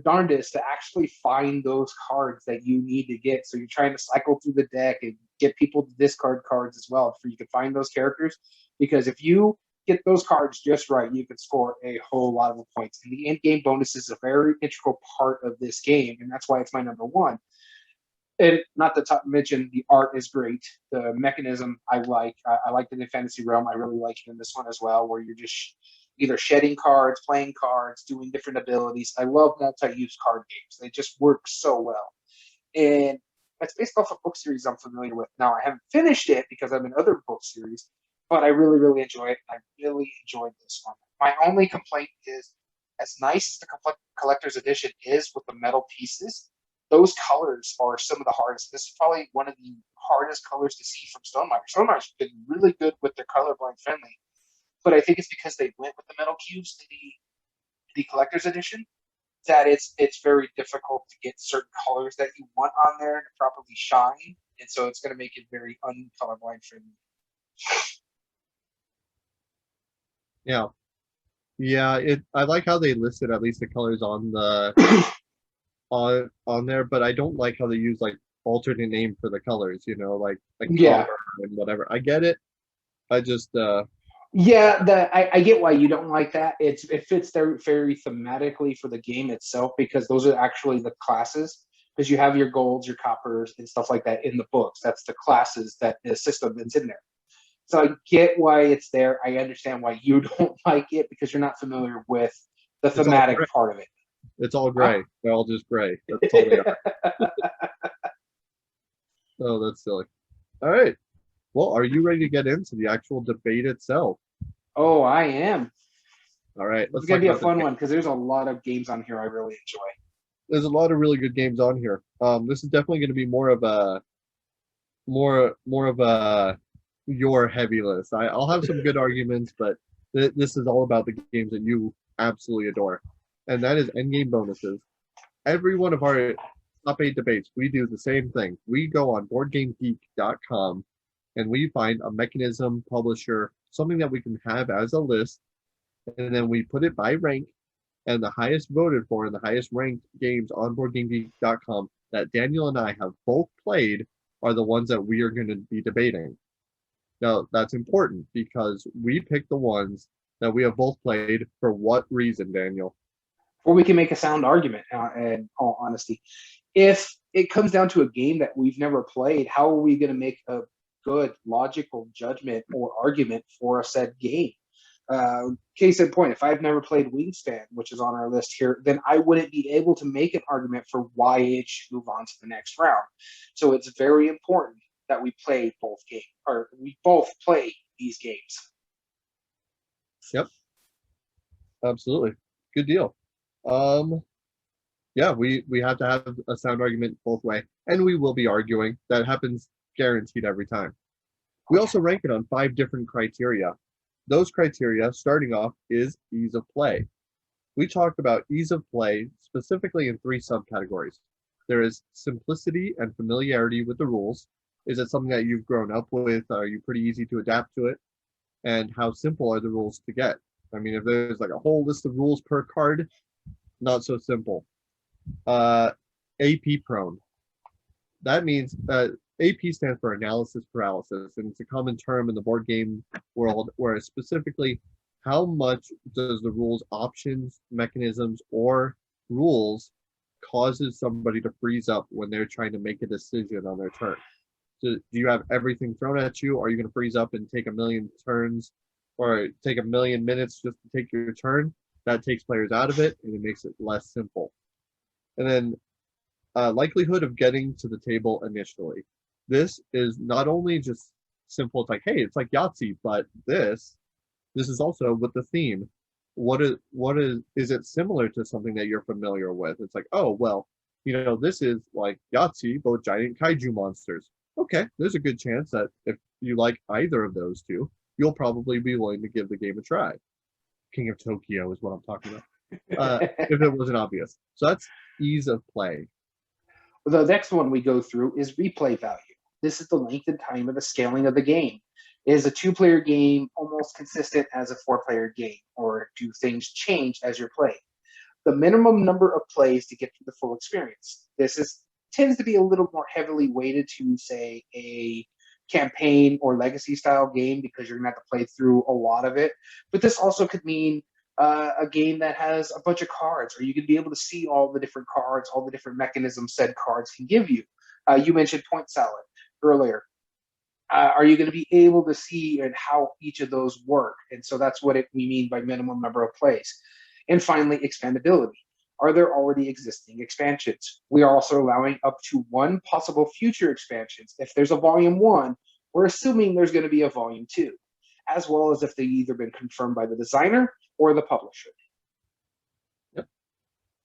B: darndest to actually find those cards that you need to get. So you're trying to cycle through the deck and get people to discard cards as well for you can find those characters. Because if you get those cards just right, you can score a whole lot of points. And the end game bonus is a very integral part of this game, and that's why it's my number one. And not to mention, the art is great. The mechanism I like. I like it in Fantasy Realm. I really like it in this one as well, where you're just either shedding cards, playing cards, doing different abilities. I love multi-use card games. They just work so well. And it's based off a book series I'm familiar with. Now, I haven't finished it because I'm in other book series, but I really, really enjoy it. I really enjoyed this one. My only complaint is, as nice as the collector's edition is with the metal pieces, those colors are some of the hardest. This is probably one of the hardest colors to see from Stonemaier. Stonemeyer's been really good with their colorblind friendly, but I think it's because they went with the metal cubes in the collector's edition that it's very difficult to get certain colors that you want on there to properly shine, and so it's going to make it very uncolorblind friendly.
A: Yeah. Yeah, I like how they listed at least the colors on the on there, but I don't like how they use like alternate name for the colors, you know, like
B: Yeah.
A: color and whatever. I get it. I just
B: Yeah, I get why you don't like that. It fits there very thematically for the game itself, because those are actually the classes. Because you have your golds, your coppers, and stuff like that in the books. That's the classes, that the system that's in there. So I get why it's there. I understand why you don't like it, because you're not familiar with the
A: it's all
B: thematic
A: gray.
B: part of it.
A: It's all gray. They're all just gray. That's all they are. Oh, that's silly. All right. Well, are you ready to get into the actual debate itself?
B: Oh, I am.
A: All right.
B: It's
A: Let's
B: gonna
A: talk
B: be a
A: about
B: fun
A: this.
B: one because there's a lot of games on here I really enjoy.
A: There's a lot of really good games on here. This is definitely going to be more of a your heavy list. I'll have some good arguments, but this is all about the games that you absolutely adore, and that is endgame bonuses. Every one of our top 8 debates, we do the same thing. We go on BoardGameGeek.com and we find a mechanism, publisher, something that we can have as a list, and then we put it by rank, and the highest voted for and the highest ranked games on BoardGameGeek.com that Daniel and I have both played are the ones that we are going to be debating. Now, that's important because we pick the ones that we have both played. For what reason, Daniel?
B: Or we can make a sound argument, in all honesty. If it comes down to a game that we've never played, how are we going to make a good, logical judgment or argument for a said game? Case in point, if I've never played Wingspan, which is on our list here, then I wouldn't be able to make an argument for why it should move on to the next round. So it's very important that we play both games, or we both play these games.
A: Yep, absolutely. Good deal. Um, yeah, we have to have a sound argument both way, and we will be arguing. That happens guaranteed every time. We
B: Okay.
A: also rank it on 5 different criteria. Those criteria, starting off, is ease of play. We talked about ease of play specifically in 3 subcategories. There is simplicity and familiarity with the rules. Is it something that you've grown up with? Are you pretty easy to adapt to it? And how simple are the rules to get? I mean, if there's like a whole list of rules per card, not so simple. Uh, AP prone. That means AP stands for analysis paralysis, and it's a common term in the board game world where specifically how much does the rules options, mechanisms, or rules causes somebody to freeze up when they're trying to make a decision on their turn. So do you have everything thrown at you? Are you going to freeze up and take a million turns or take a million minutes just to take your turn? That takes players out of it and it makes it less simple. And then likelihood of getting to the table initially. This is not only just simple, it's like, hey, it's like Yahtzee, but this is also with the theme. Is it similar to something that you're familiar with? It's like, oh well, this is like Yahtzee, but with giant kaiju monsters. Okay, there's a good chance that if you like either of those two, you'll probably be willing to give the game a try. King of Tokyo is what I'm talking about. If it wasn't obvious. So that's ease of play.
B: The next one we go through is replay value. This is the length and time of the scaling of the game. Is a 2-player game almost consistent as a 4-player game, or do things change as you're playing? The minimum number of plays to get through the full experience. Tends to be a little more heavily weighted to, say, a campaign or legacy style game because you're going to have to play through a lot of it. But this also could mean a game that has a bunch of cards, or you could be able to see all the different cards, all the different mechanisms said cards can give you. You mentioned point salad earlier. Are you going to be able to see and how each of those work? And so that's what we mean by minimum number of plays. And finally, expandability. Are there already existing expansions? We are also allowing up to 1 possible future expansions. If there's a volume 1, we're assuming there's going to be a volume 2, as well as if they've either been confirmed by the designer or the publisher.
A: Yep.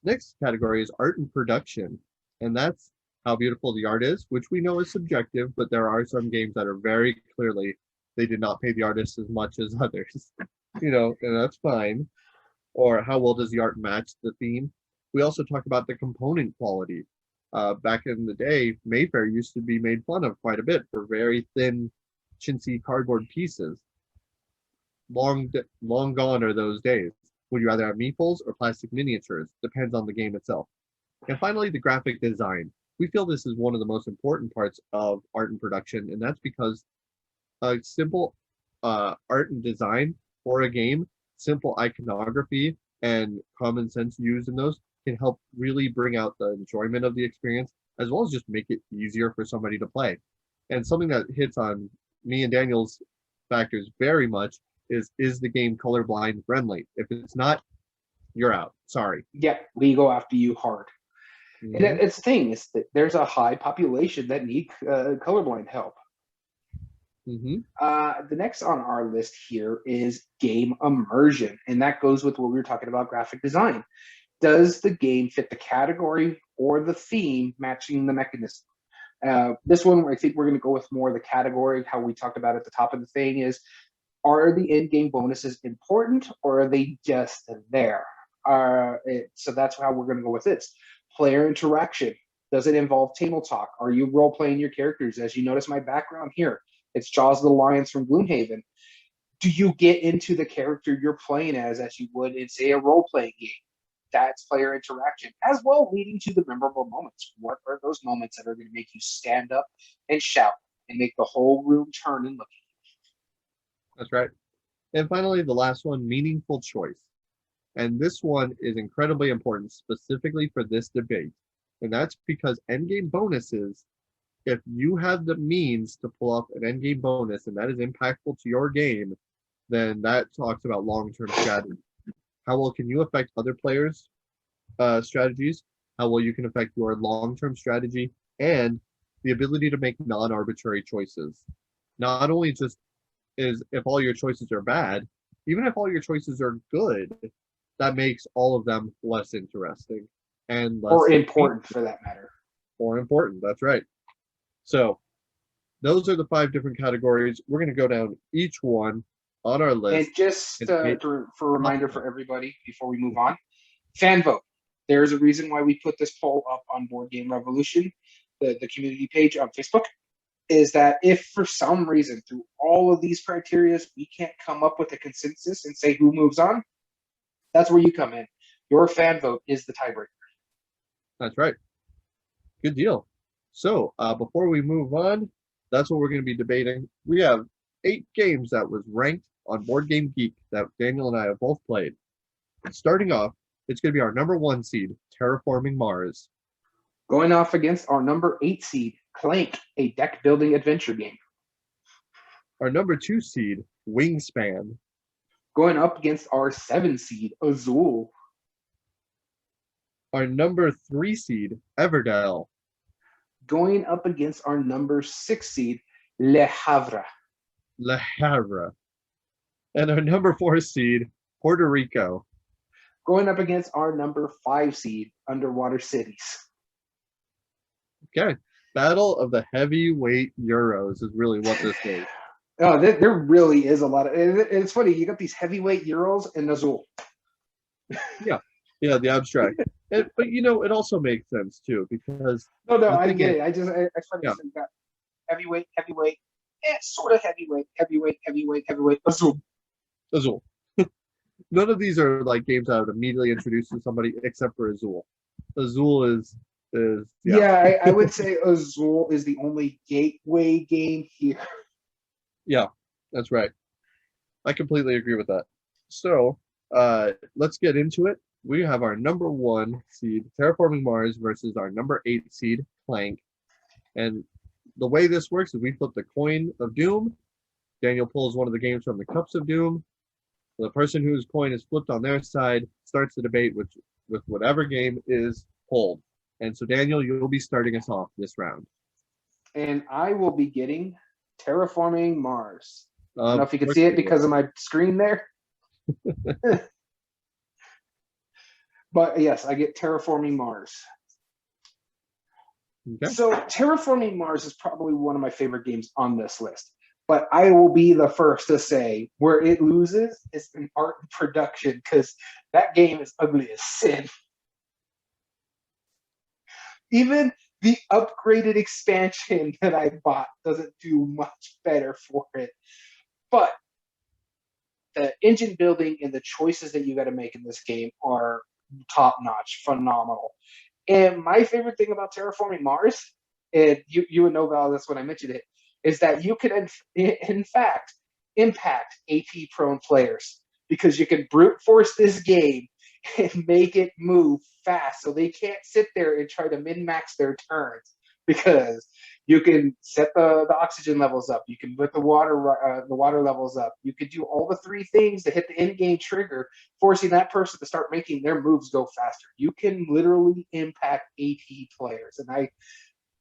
A: Next category is art and production. And that's how beautiful the art is, which we know is subjective, but there are some games that are very clearly they did not pay the artist as much as others. And that's fine. Or how well does the art match the theme? We also talk about the component quality. Back in the day, Mayfair used to be made fun of quite a bit for very thin, chintzy cardboard pieces. Long gone are those days. Would you rather have meeples or plastic miniatures? Depends on the game itself. And finally, the graphic design. We feel this is one of the most important parts of art and production, and that's because a simple art and design for a game, simple iconography, and common sense used in those can help really bring out the enjoyment of the experience, as well as just make it easier for somebody to play. And something that hits on me and Daniel's factors very much is the game colorblind friendly? If it's not, you're out. Sorry.
B: Yeah, we go after you hard.
A: Mm-hmm.
B: And it's the thing is that there's a high population that need colorblind help.
A: Mm-hmm.
B: The next on our list here is game immersion, and that goes with what we were talking about, graphic design. Does the game fit the category or the theme matching the mechanism? This one, I think we're going to go with more the category. How we talked about at the top of the thing is, are the in-game bonuses important or are they just there? So that's how we're going to go with this. Player interaction. Does it involve table talk? Are you role-playing your characters? As you notice my background here, it's Jaws the Lions from Gloomhaven. Do you get into the character you're playing as you would in, say, a role-playing game? That's player interaction, as well leading to the memorable moments. What are those moments that are going to make you stand up and shout and make the whole room turn and look at you?
A: That's right. And finally, the last one, meaningful choice. And this one is incredibly important specifically for this debate. And that's because endgame bonuses, if you have the means to pull off an endgame bonus and that is impactful to your game, then that talks about long-term strategy. How well can you affect other players' strategies? How well you can affect your long-term strategy, and the ability to make non-arbitrary choices. Not only just is if all your choices are bad, even if all your choices are good, that makes all of them less interesting and
B: Or
A: less
B: important for that matter.
A: more important. That's right. So those are the 5 different categories. We're going to go down each one on our
B: And
A: list.
B: just
A: And get
B: for a reminder for everybody before we move on, fan vote. There's a reason why we put this poll up on Board Game Revolution, the community page on Facebook, is that if for some reason through all of these criteria we can't come up with a consensus and say who moves on, that's where you come in. Your fan vote is the tiebreaker.
A: That's right. Good deal. So before we move on, that's what we're going to be debating. We have 8 games that was ranked on Board Game Geek that Daniel and I have both played. Starting off, it's going to be our number 1 seed, Terraforming Mars.
B: Going off against our number 8 seed, Clank, a deck building adventure game.
A: Our number 2 seed, Wingspan.
B: Going up against our 7 seed, Azul.
A: Our number 3 seed, Everdell.
B: Going up against our number 6 seed, Le Havre.
A: Le Havre. And our number 4 seed, Puerto Rico.
B: Going up against our number 5 seed, Underwater Cities.
A: Okay. Battle of the heavyweight Euros is really what this is.
B: Oh, there really is a lot of. It's funny. You got these heavyweight Euros and Azul.
A: Yeah, the abstract. But it also makes sense too because
B: No, I get it. I funny.
A: Yeah.
B: You got heavyweight, sort of heavyweight, Azul.
A: Azul. None of these are like games I would immediately introduce to somebody except for Azul. Azul is
B: yeah. I would say Azul is the only gateway game here.
A: Yeah, that's right. I completely agree with that. So let's get into it. We have our number 1 seed, Terraforming Mars, versus our number 8 seed, Clank. And the way this works is we flip the coin of doom. Daniel pulls one of the games from the cups of doom. The person whose coin is flipped on their side starts the debate with whatever game is pulled. And so, Daniel, you'll be starting us off this round.
B: And I will be getting Terraforming Mars. I don't know if you can see it because of my screen there. But yes, I get Terraforming Mars.
A: Okay.
B: So Terraforming Mars is probably one of my favorite games on this list. But I will be the first to say where it loses is in art and production because that game is ugly as sin. Even the upgraded expansion that I bought doesn't do much better for it. But the engine building and the choices that you got to make in this game are top-notch, phenomenal. And my favorite thing about Terraforming Mars, and you would know about this when I mentioned it, is that you can, in fact, impact AP-prone players because you can brute force this game and make it move fast so they can't sit there and try to min-max their turns because you can set the oxygen levels up, you can put the water levels up, you could do all the 3 things to hit the in-game trigger, forcing that person to start making their moves go faster. You can literally impact AP players, and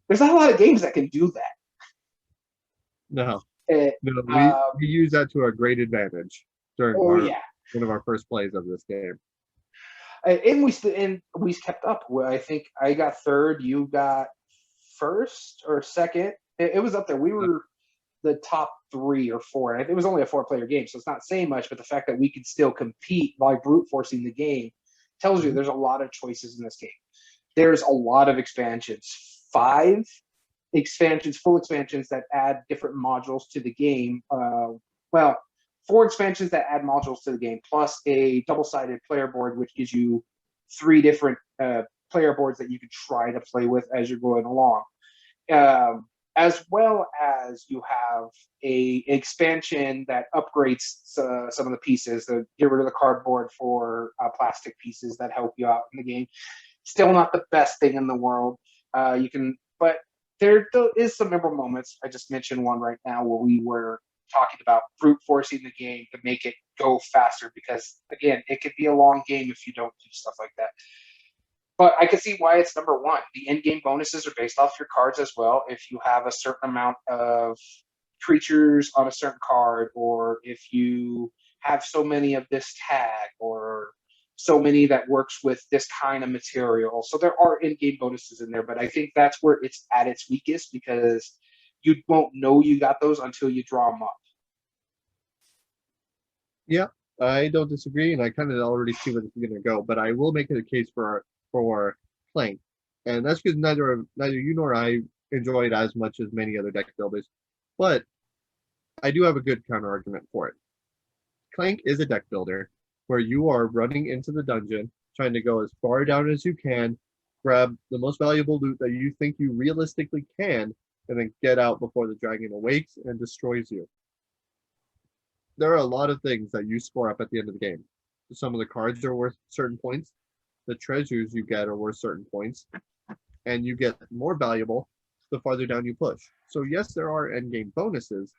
B: there's not a lot of games that can do that.
A: No, we use that to our great advantage during one of our first plays of this game.
B: And we kept up. I think I got 3rd, you got 1st or 2nd. It was up there. We were the top 3 or 4. And it was only a 4-player game, so it's not saying much. But the fact that we could still compete by brute forcing the game tells you there's a lot of choices in this game. There's a lot of expansions. 5 expansions, full expansions that add different modules to the game. 4 expansions that add modules to the game, plus a double-sided player board, which gives you 3 different player boards that you can try to play with as you're going along. As well as you have a expansion that upgrades some of the pieces, get rid of the cardboard for plastic pieces that help you out in the game. Still not the best thing in the world. But there is some memorable moments. I just mentioned one right now where we were talking about brute forcing the game to make it go faster because, again, it could be a long game if you don't do stuff like that. But I can see why it's number 1. The end-game bonuses are based off your cards as well. If you have a certain amount of creatures on a certain card, or if you have so many of this tag, or so many that works with this kind of material. So there are in-game bonuses in there, but I think that's where it's at its weakest because you won't know you got those until you draw them up.
A: Yeah, I don't disagree, and I kind of already see where this is going to go. But I will make it a case for Clank, and that's because neither you nor I enjoy it as much as many other deck builders. But I do have a good counter argument for it. Clank is a deck builder where you are running into the dungeon, trying to go as far down as you can, grab the most valuable loot that you think you realistically can, and then get out before the dragon awakes and destroys you. There are a lot of things that you score up at the end of the game. Some of the cards are worth certain points. The treasures you get are worth certain points. And you get more valuable the farther down you push. So yes, there are endgame bonuses,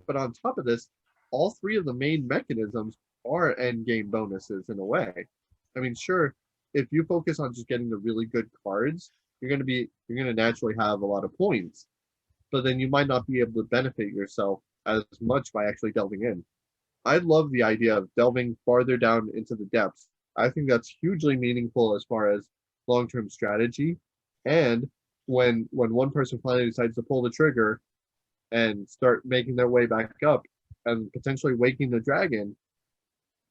A: but on top of this, all three of the main mechanisms are endgame bonuses in a way. I mean, sure, if you focus on just getting the really good cards, you're gonna naturally have a lot of points, but then you might not be able to benefit yourself as much by actually delving in. I love the idea of delving farther down into the depths. I think that's hugely meaningful as far as long-term strategy. And when one person finally decides to pull the trigger and start making their way back up and potentially waking the dragon,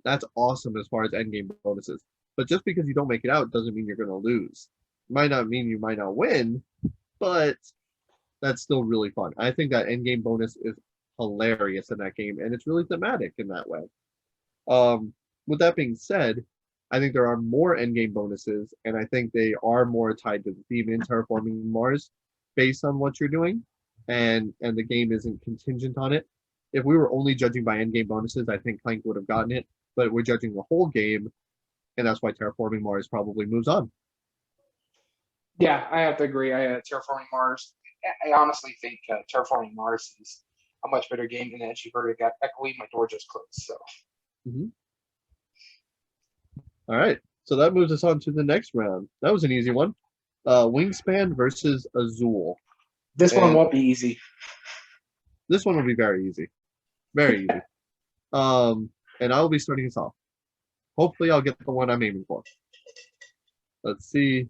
A: that's awesome as far as endgame bonuses. But just because you don't make it out doesn't mean you're going to lose. It might not mean you might not win, but that's still really fun. I think that endgame bonus is hilarious in that game, and it's really thematic in that way. With that being said, I think there are more endgame bonuses, and I think they are more tied to the theme in Terraforming Mars based on what you're doing, and the game isn't contingent on it. If we were only judging by endgame bonuses, I think Clank would have gotten it, but we're judging the whole game, and that's why Terraforming Mars probably moves on.
B: Yeah, I have to agree. Terraforming Mars. I honestly think Terraforming Mars is a much better game. And as you heard, it got echoey. My door just closed. So.
A: All right. So that moves us on to the next round. That was an easy one. Wingspan versus Azul.
B: This one won't be easy.
A: This one will be very easy. Very easy. And I'll be starting us off. Hopefully I'll get the one I'm aiming for. Let's see.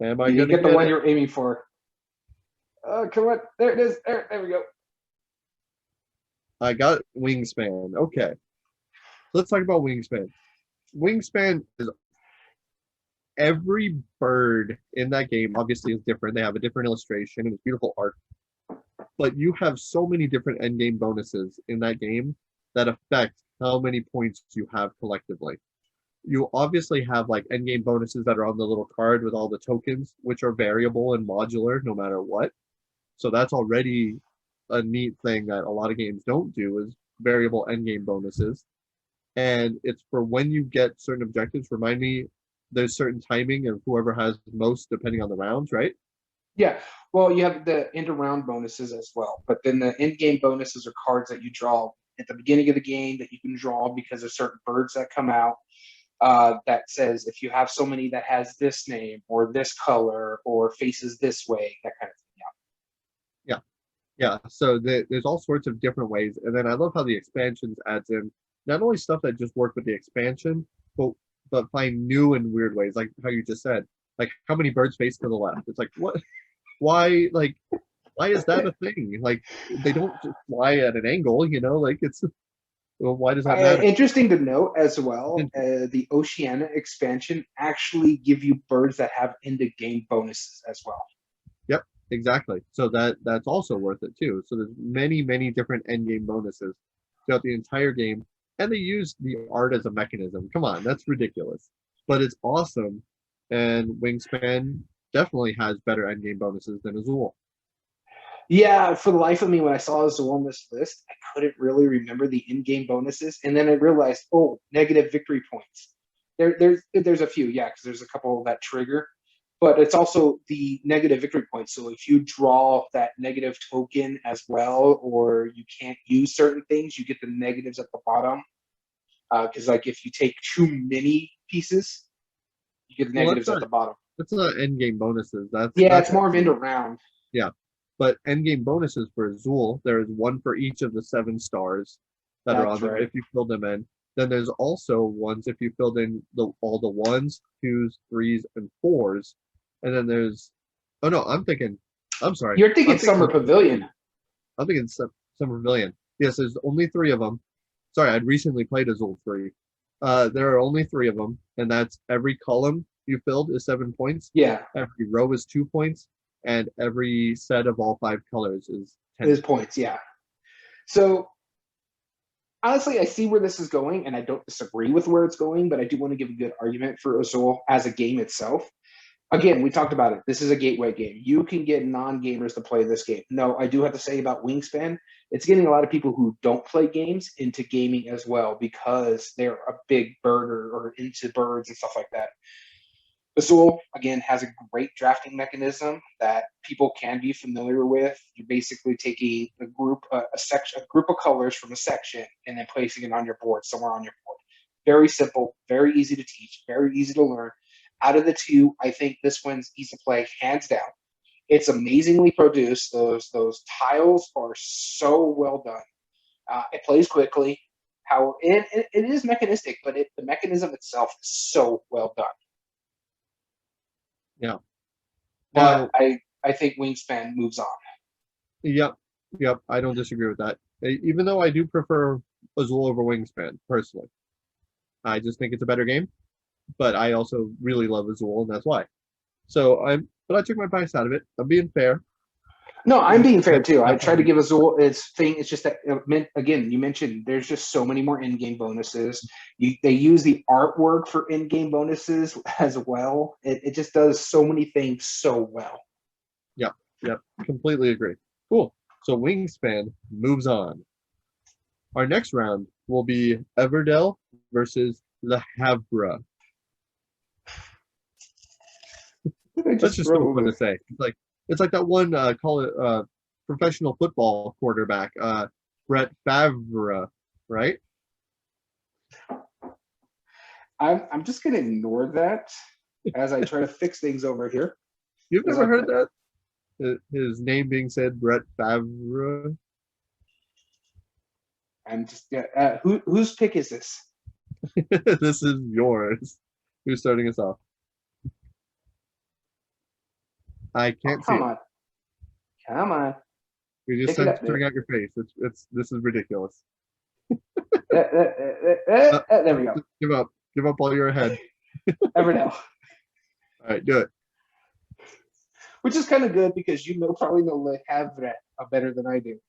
A: Am I
B: You
A: gonna
B: get the one you're aiming for. Come on. There it is. There we go.
A: I got Wingspan. Okay. Let's talk about Wingspan. Wingspan is every bird in that game obviously is different. They have a different illustration and it's beautiful art. But you have so many different endgame bonuses in that game that affect how many points you have collectively. You obviously have like endgame bonuses that are on the little card with all the tokens, which are variable and modular no matter what. So that's already a neat thing that a lot of games don't do is variable endgame bonuses. And it's for when you get certain objectives. Remind me, there's certain timing of whoever has most depending on the rounds, right?
B: Yeah. Well, you have the end of round bonuses as well, but then the end game bonuses are cards that you draw at the beginning of the game that you can draw because of certain birds that come out. That says if you have so many that has this name or this color or faces this way, that kind of thing.
A: Yeah. So there's all sorts of different ways, and then I love how the expansions adds in not only stuff that just work with the expansion, but find new and weird ways, like how you just said, like how many birds face to the left. It's like what, why, like why is that a thing? Like they don't just fly at an angle, like it's. Well, why does that matter?
B: Interesting to note as well, the Oceania expansion actually give you birds that have end-of-game bonuses as well.
A: Yep, exactly. So that's also worth it too. So there's many, many different end game bonuses throughout the entire game, and they use the art as a mechanism. Come on, that's ridiculous, but it's awesome. And Wingspan definitely has better end game bonuses than Azul.
B: Yeah, for the life of me, when I saw Azul on this list, I couldn't really remember the in-game bonuses, and then I realized, negative victory points. There's a few, yeah, because there's a couple that trigger, but it's also the negative victory points. So if you draw that negative token as well, or you can't use certain things, you get the negatives at the bottom. Because like if you take too many pieces, you get the negatives at the bottom.
A: That's not end game bonuses.
B: It's more of end around.
A: Yeah. But endgame bonuses for Azul, there is one for each of the 7 stars that are on there if you fill them in. Then there's also ones if you filled in all the ones, twos, threes, and fours. And then there's, oh no, I'm sorry.
B: You're thinking Summer Pavilion.
A: I'm thinking Summer Pavilion. Yes, there's only three of them. Sorry, I'd recently played Azul 3. There are only three of them, and that's every column you filled is 7 points.
B: Yeah.
A: Every row is 2 points, and every set of all 5 colors is
B: 10 points. Yeah. So honestly, I see where this is going, and I don't disagree with where it's going, but I do want to give a good argument for Azul as a game itself. Again, we talked about it. This is a gateway game. You can get non-gamers to play this game. No, I do have to say about Wingspan, it's getting a lot of people who don't play games into gaming as well because they're a big birder or into birds and stuff like that. Azul, again, has a great drafting mechanism that people can be familiar with. You're basically taking a group of colors from a section and then placing it on your board, somewhere on your board. Very simple, very easy to teach, very easy to learn. Out of the two, I think this one's easy to play, hands down. It's amazingly produced. Those tiles are so well done. It plays quickly. It is mechanistic, but the mechanism itself is so well done.
A: Yeah.
B: But I think Wingspan moves on.
A: Yep. I don't disagree with that. Even though I do prefer Azul over Wingspan, personally. I just think it's a better game. But I also really love Azul, and that's why. But I took my bias out of it. I'm being fair.
B: No, I'm being fair too. I try to give Azul its thing. It's just that, again, you mentioned there's just so many more in-game bonuses. They use the artwork for in-game bonuses as well. It just does so many things so well.
A: Yep. Completely agree. Cool. So Wingspan moves on. Our next round will be Everdell versus Le Havre. That's just so fun to say. It's like that one professional football quarterback, Brett Favre, right?
B: I'm just gonna ignore that as I try to fix things over here.
A: You've never heard that? His name being said, Brett Favre.
B: I'm just whose pick is this?
A: This is yours. Who's starting us off? I can't see.
B: Come on.
A: You're just turning out your face. This is ridiculous.
B: There we go.
A: Give up while you're ahead.
B: Everdell.
A: All right, do it.
B: Which is kind of good because probably know Le Havre better than I do.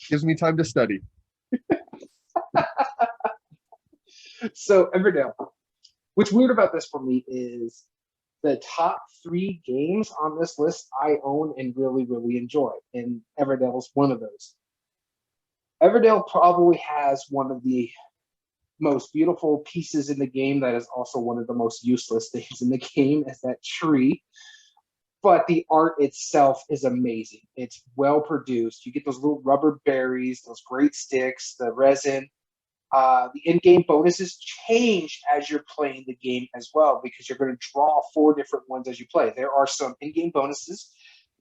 A: Gives me time to study.
B: So Everdell. What's weird about this for me is the top 3 games on this list I own and really, really enjoy, and Everdell is one of those. Everdell probably has one of the most beautiful pieces in the game that is also one of the most useless things in the game, is that tree. But the art itself is amazing. It's well produced. You get those little rubber berries, those great sticks, the resin. The in-game bonuses change as you're playing the game as well, because you're going to draw 4 different ones as you play. There are some in-game bonuses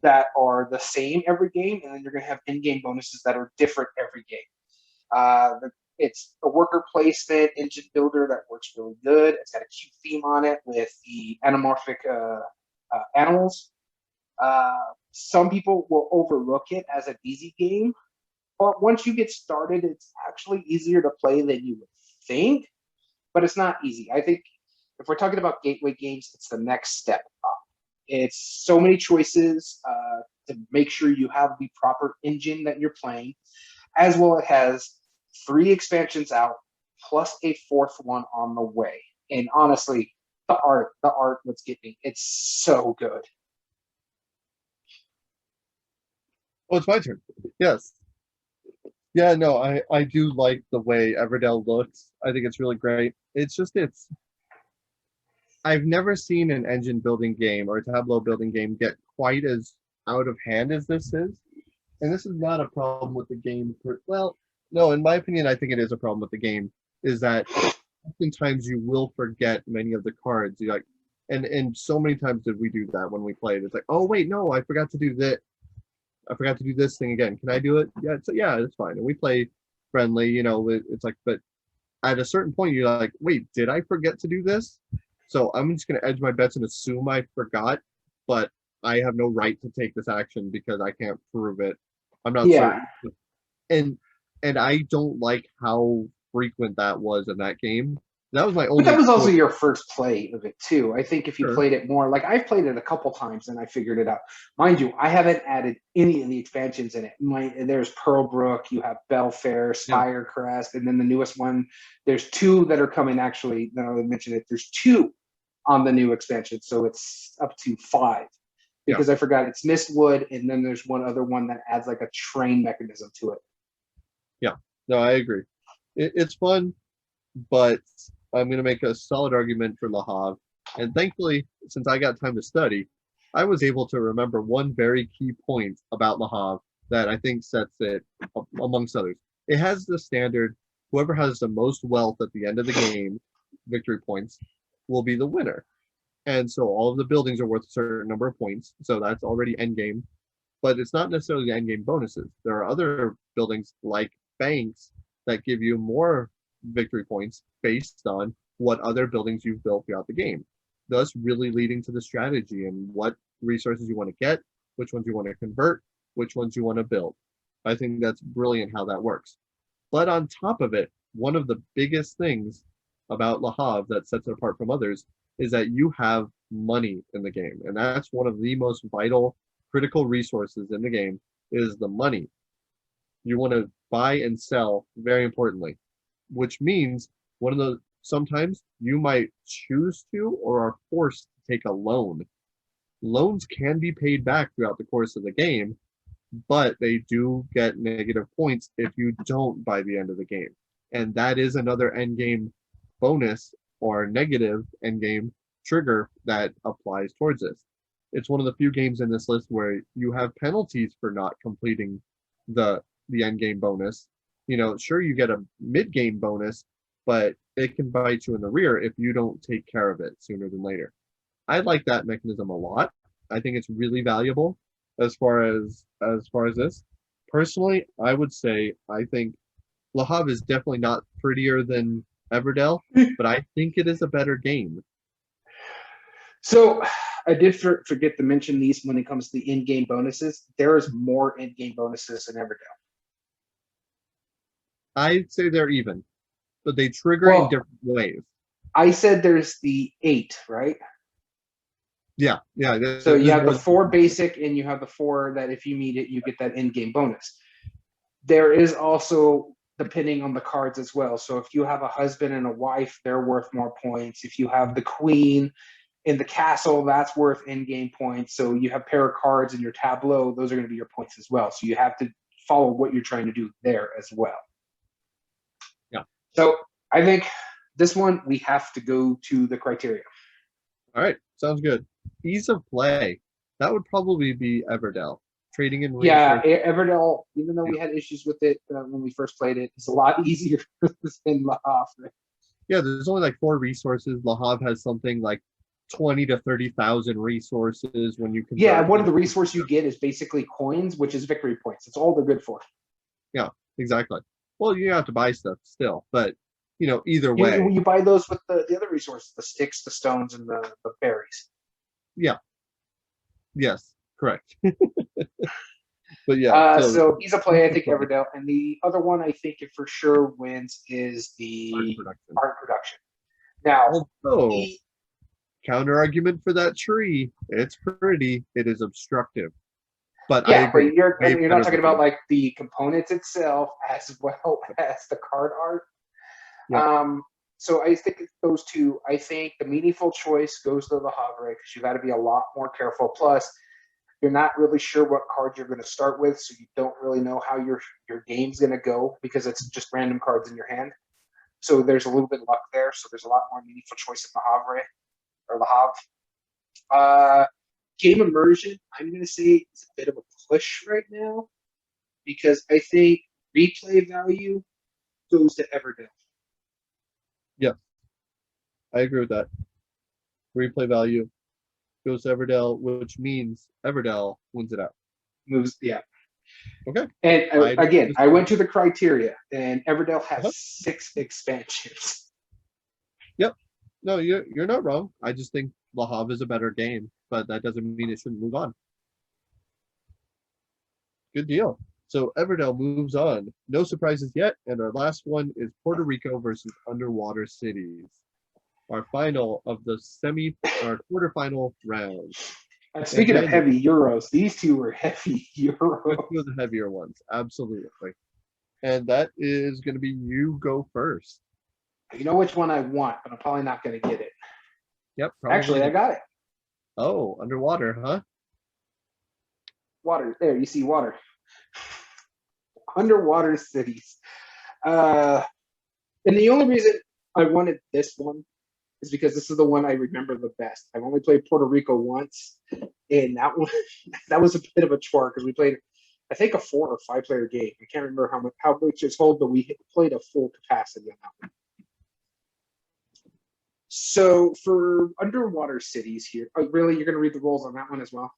B: that are the same every game, and then you're going to have in-game bonuses that are different every game. It's a worker placement engine builder that works really good. It's got a cute theme on it with the anamorphic animals. Some people will overlook it as an easy game. But once you get started, it's actually easier to play than you would think, but it's not easy. I think if we're talking about gateway games, it's the next step up. It's so many choices to make sure you have the proper engine that you're playing, as well it has 3 expansions out, plus a 4th one on the way. And honestly, the art, let's get me. It's so good.
A: Oh, it's my turn. Yes. Yeah, no, I do like the way Everdell looks. I think it's really great. I've never seen an engine building game or a Tableau building game get quite as out of hand as this is. And this is not a problem with the game. Well, no, in my opinion, I think it is a problem with the game, is that oftentimes you will forget many of the cards. And so many times did we do that when we played. It's like, oh, wait, no, I forgot to do that. I forgot to do this thing again. Can I do it? Yeah, it's fine. And we play friendly, it's like, but at a certain point, you're like, wait, did I forget to do this? So I'm just going to edge my bets and assume I forgot, but I have no right to take this action because I can't prove it. I'm not
B: Yeah.
A: certain. And and I don't like how frequent that was in that game. That was my
B: But that
A: only
B: was also
A: point.
B: your first play of it too. I think if you
A: Sure.
B: played it more, like I've played it a couple times and I figured it out. Mind you, I haven't added any of the expansions in it. There's Pearlbrook, you have Belfair,
A: Yeah.
B: Spirecrest, and then the newest one. There's two that are coming. Actually, now that I mentioned it, there's two on the new expansion, so it's up to 5.
A: Yeah.
B: Because I forgot it's Mistwood, and then there's one other one that adds like a train mechanism to it.
A: Yeah. No, I agree. It's fun, but I'm going to make a solid argument for Le Havre. And thankfully, since I got time to study, I was able to remember one very key point about Le Havre that I think sets it amongst others. It has the standard whoever has the most wealth at the end of the game, victory points, will be the winner. And so all of the buildings are worth a certain number of points. So that's already end game. But it's not necessarily the end game bonuses. There are other buildings like banks that give you more victory points based on what other buildings you've built throughout the game, thus really leading to the strategy and what resources you want to get, which ones you want to convert, which ones you want to build. I think that's brilliant how that works. But on top of it, one of the biggest things about Le Havre that sets it apart from others is that you have money in the game. And that's one of the most vital, critical resources in the game is the money. You want to buy and sell, very importantly, which means one of the sometimes you might choose to or are forced to take a loan. Loans can be paid back throughout the course of the game, but they do get negative points if you don't by the end of the game. And that is another end game bonus or negative end game trigger that applies towards this. It's one of the few games in this list where you have penalties for not completing the end game bonus. Sure you get a mid game bonus, but it can bite you in the rear if you don't take care of it sooner than later. I like that mechanism a lot. I think it's really valuable as far as this. Personally, I would say I think Le Havre is definitely not prettier than Everdell, but I think it is a better game.
B: So I did forget to mention these when it comes to the in-game bonuses. There is more in-game bonuses than Everdell.
A: I'd say they're even, but they trigger in
B: Well,
A: different ways.
B: I said there's the 8, right?
A: Yeah.
B: So you have the
A: There's
B: 4 basic, and you have the 4 that if you meet it, you get that in-game bonus. There is also depending on the cards as well. So if you have a husband and a wife, they're worth more points. If you have the queen in the castle, that's worth in-game points. So you have pair of cards in your tableau, those are going to be your points as well. So you have to follow what you're trying to do there as well.
A: Yeah.
B: So I think this one, we have to go to the criteria.
A: All right. Sounds good. Ease of play. That would probably be Everdell. Trading in
B: Yeah,
A: resources.
B: Everdell, even though we had issues with it when we first played it, it's a lot easier than Le Havre.
A: Yeah, there's only like 4 resources. Le Havre has something like 20 to 30,000 resources when you can.
B: Yeah, one of the resources you get is basically coins, which is victory points. That's all they're good for.
A: Yeah, exactly. Well, you have to buy stuff still, but either way.
B: You buy those with the other resources, the sticks, the stones, and the berries.
A: Yeah. Yes, correct. But yeah.
B: So he's a play, I think, Everdell. And the other one I think it for sure wins is the art production. Now,
A: counter argument for that tree. It's pretty. It is obstructive. But
B: yeah,
A: I agree.
B: But you're not talking about like the components itself as well as the card art. Yeah. So I think those two. I think the meaningful choice goes to Le Havre because you got to be a lot more careful. Plus, you're not really sure what card you're going to start with, so you don't really know how your game's going to go because it's just random cards in your hand. So there's a little bit of luck there. So there's a lot more meaningful choice in Le Havre or Le Havre. Game immersion, I'm going to say it's a bit of a push right now because I think replay value goes to Everdell.
A: Yeah, I agree with that. Replay value goes to Everdell, which means Everdell wins it out.
B: Yeah.
A: Okay.
B: And
A: I don't
B: again, I
A: disagree.
B: went to the criteria, and Everdell has
A: Uh-huh.
B: 6 expansions.
A: Yep. No, you're not wrong. I just think Le Havre is a better game, but that doesn't mean it shouldn't move on. Good deal. So Everdell moves on. No surprises yet. And our last one is Puerto Rico versus Underwater Cities. Our final of the our quarterfinal round.
B: And
A: And
B: speaking of
A: Daniel,
B: heavy Euros, these two were heavy
A: with
B: Euros.
A: two of the heavier ones. Absolutely. And that is going to be you go first.
B: You know which one I want, but I'm probably not going to get it.
A: Yep, probably
B: Actually, I
A: not.
B: got it.
A: Oh, underwater, huh?
B: Water. There, you see water. Underwater cities. Uh, and the only reason I wanted this one is because this is the one I remember the best. I've only played Puerto Rico once, and that one that was a bit of a chore because we played, I think, a 4 or 5 player game. I can't remember how much it's hold, but we played a full capacity on that one. So for underwater cities here, oh, really, you're going to read the rules on that one as well?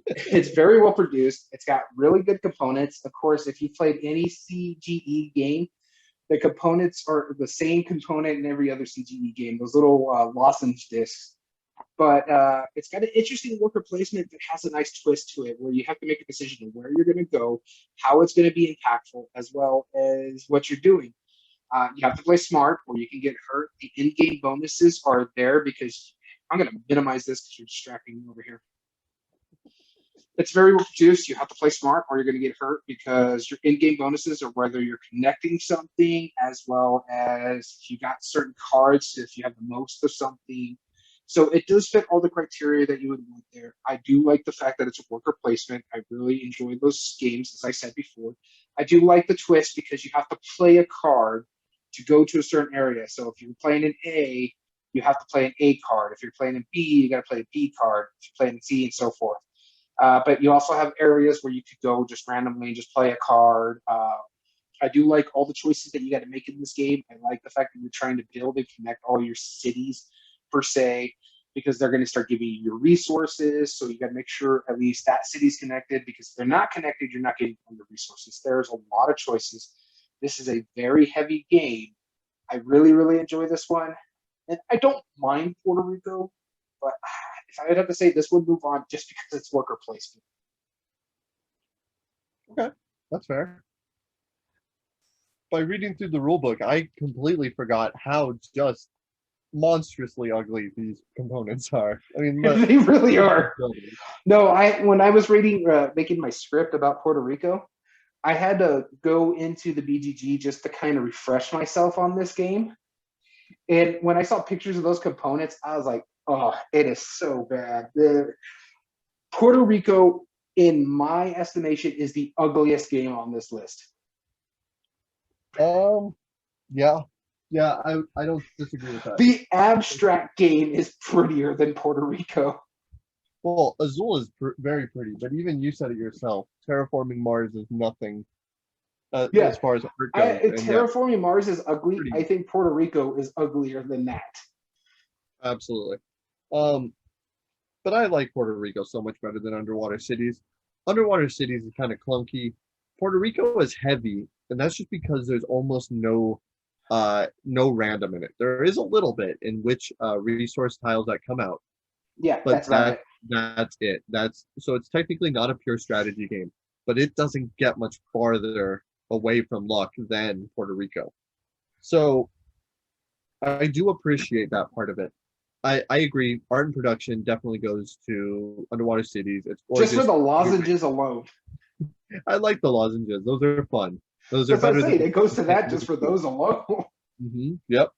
B: It's very well produced. It's got really good components. Of course, if you've played any CGE game, the components are the same component in every other CGE game, those little lozenge discs. But it's got an interesting worker placement that has a nice twist to it, where you have to make a decision of where you're going to go, how it's going to be impactful, as well as what you're doing. You have to play smart, or you can get hurt. The in-game bonuses are there because I'm going to minimize this because you're distracting me over here. It's very well produced. You have to play smart, or you're going to get hurt because your in-game bonuses are whether you're connecting something, as well as if you got certain cards, if you have the most of something. So it does fit all the criteria that you would want there. I do like the fact that it's a worker placement. I really enjoy those games, as I said before. I do like the twist because you have to play a card to go to a certain area. So if you're playing an A, you have to play an A card. If you're playing a B, you got to play a B card. If you're playing a C, and so forth. But you also have areas where you could go just randomly and just play a card. I do like all the choices that you got to make in this game. I like the fact that you're trying to build and connect all your cities, per se, because they're going to start giving you your resources. So you got to make sure at least that city's connected, because if they're not connected, you're not getting all your resources. There's a lot of choices. This is a very heavy game. I really, really enjoy this one. And I don't mind Puerto Rico, but if I would have to say, this would move on just because it's worker placement.
A: Okay, that's fair. By reading through the rule book, I completely forgot how just monstrously ugly these components are. I mean,
B: They really are. No, when I was reading, making my script about Puerto Rico, I had to go into the BGG just to kind of refresh myself on this game. And when I saw pictures of those components, I was like, oh, it is so bad. Puerto Rico, in my estimation, is the ugliest game on this list.
A: Yeah, I don't disagree with that.
B: The abstract game is prettier than Puerto Rico.
A: Well, Azul is very pretty, but even you said it yourself. Terraforming Mars is nothing as far as art goes.
B: Terraforming Mars is ugly.
A: Pretty.
B: I think Puerto Rico is uglier than that.
A: Absolutely. But I like Puerto Rico so much better than Underwater Cities. Underwater Cities is kind of clunky. Puerto Rico is heavy, and that's just because there's almost no random in it. There is a little bit in which resource tiles that come out.
B: Yeah,
A: But
B: that's
A: it. So it's technically not a pure strategy game, but it doesn't get much farther away from luck than Puerto Rico. So I do appreciate that part of it. I agree. Art and production definitely goes to Underwater Cities. It's gorgeous.
B: Just for the lozenges alone.
A: I like the lozenges. Those are fun. Those are
B: That's what
A: better
B: I'm saying.
A: than.
B: It goes to that just for those alone.
A: Yep.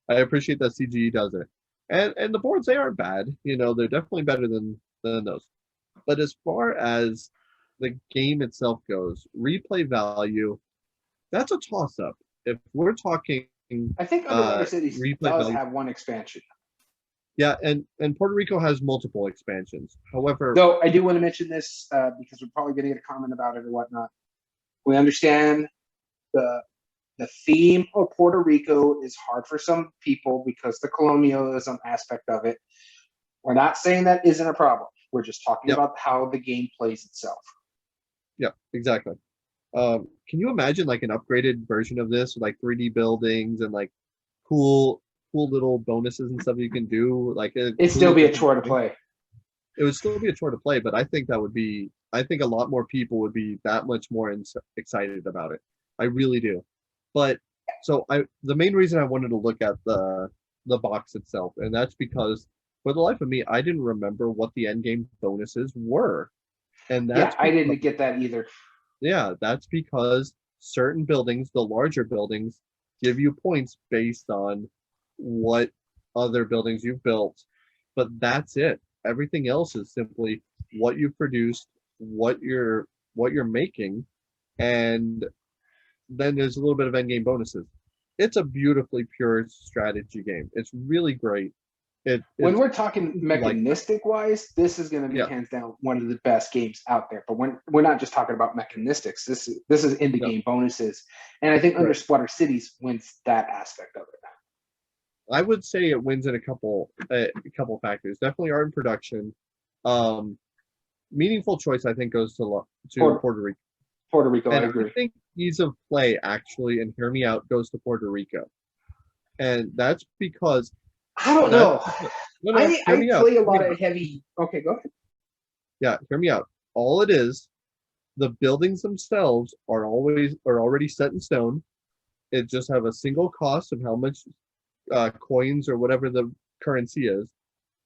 A: I appreciate that CGE does it. And the boards, they aren't bad. They're definitely better than those. But as far as the game itself goes, replay value, that's a toss up. If we're talking
B: I think Underwater Cities does
A: value,
B: have one expansion.
A: yeah, and Puerto Rico has multiple expansions. However,
B: though I do want to mention this because we're probably going to get a comment about it or whatnot. We understand the theme of Puerto Rico is hard for some people because the colonialism aspect of it. We're not saying that isn't a problem. We're just talking about how the game plays itself.
A: Yeah, exactly. Can you imagine like an upgraded version of this with like 3D buildings and like cool, cool little bonuses and stuff you can do? Like a
B: It'd still
A: cool
B: be a
A: different
B: chore to
A: game?
B: play.
A: It would still be a chore to play, but I think that would be, I think a lot more people would be that much more excited about it. I really do. But so the main reason I wanted to look at the box itself, and that's because for the life of me, I didn't remember what the end game bonuses were. And
B: Yeah,
A: that's
B: I
A: because,
B: didn't get that either.
A: yeah, that's because certain buildings, the larger buildings, give you points based on what other buildings you've built. But that's it. Everything else is simply what you've produced, what you're making, and then there's a little bit of end game bonuses. It's a beautifully pure strategy game. It's really great.
B: When
A: It's
B: we're talking
A: like that.
B: mechanistic wise, this is going to be
A: Yeah,
B: hands down one of the best games out there. But when we're not just talking about mechanistics, this is in the
A: yeah,
B: game bonuses, and I think
A: right.
B: Underwater Cities wins that aspect of it.
A: I would say it wins in a couple factors. Definitely art and production. Um, Meaningful choice, I think, goes to
B: Puerto,
A: Puerto Rico,
B: Puerto Rico, I
A: and I
B: agree.
A: think ease of play actually, and hear me out, goes to Puerto Rico, and that's because
B: I don't
A: that's
B: know.
A: no, no,
B: I
A: hear
B: I
A: me out,
B: play a
A: hear me
B: lot
A: out.
B: of heavy. Okay, go ahead.
A: Yeah, hear me out. All it is, the buildings themselves are already set in stone. It just have a single cost of how much coins or whatever the currency is.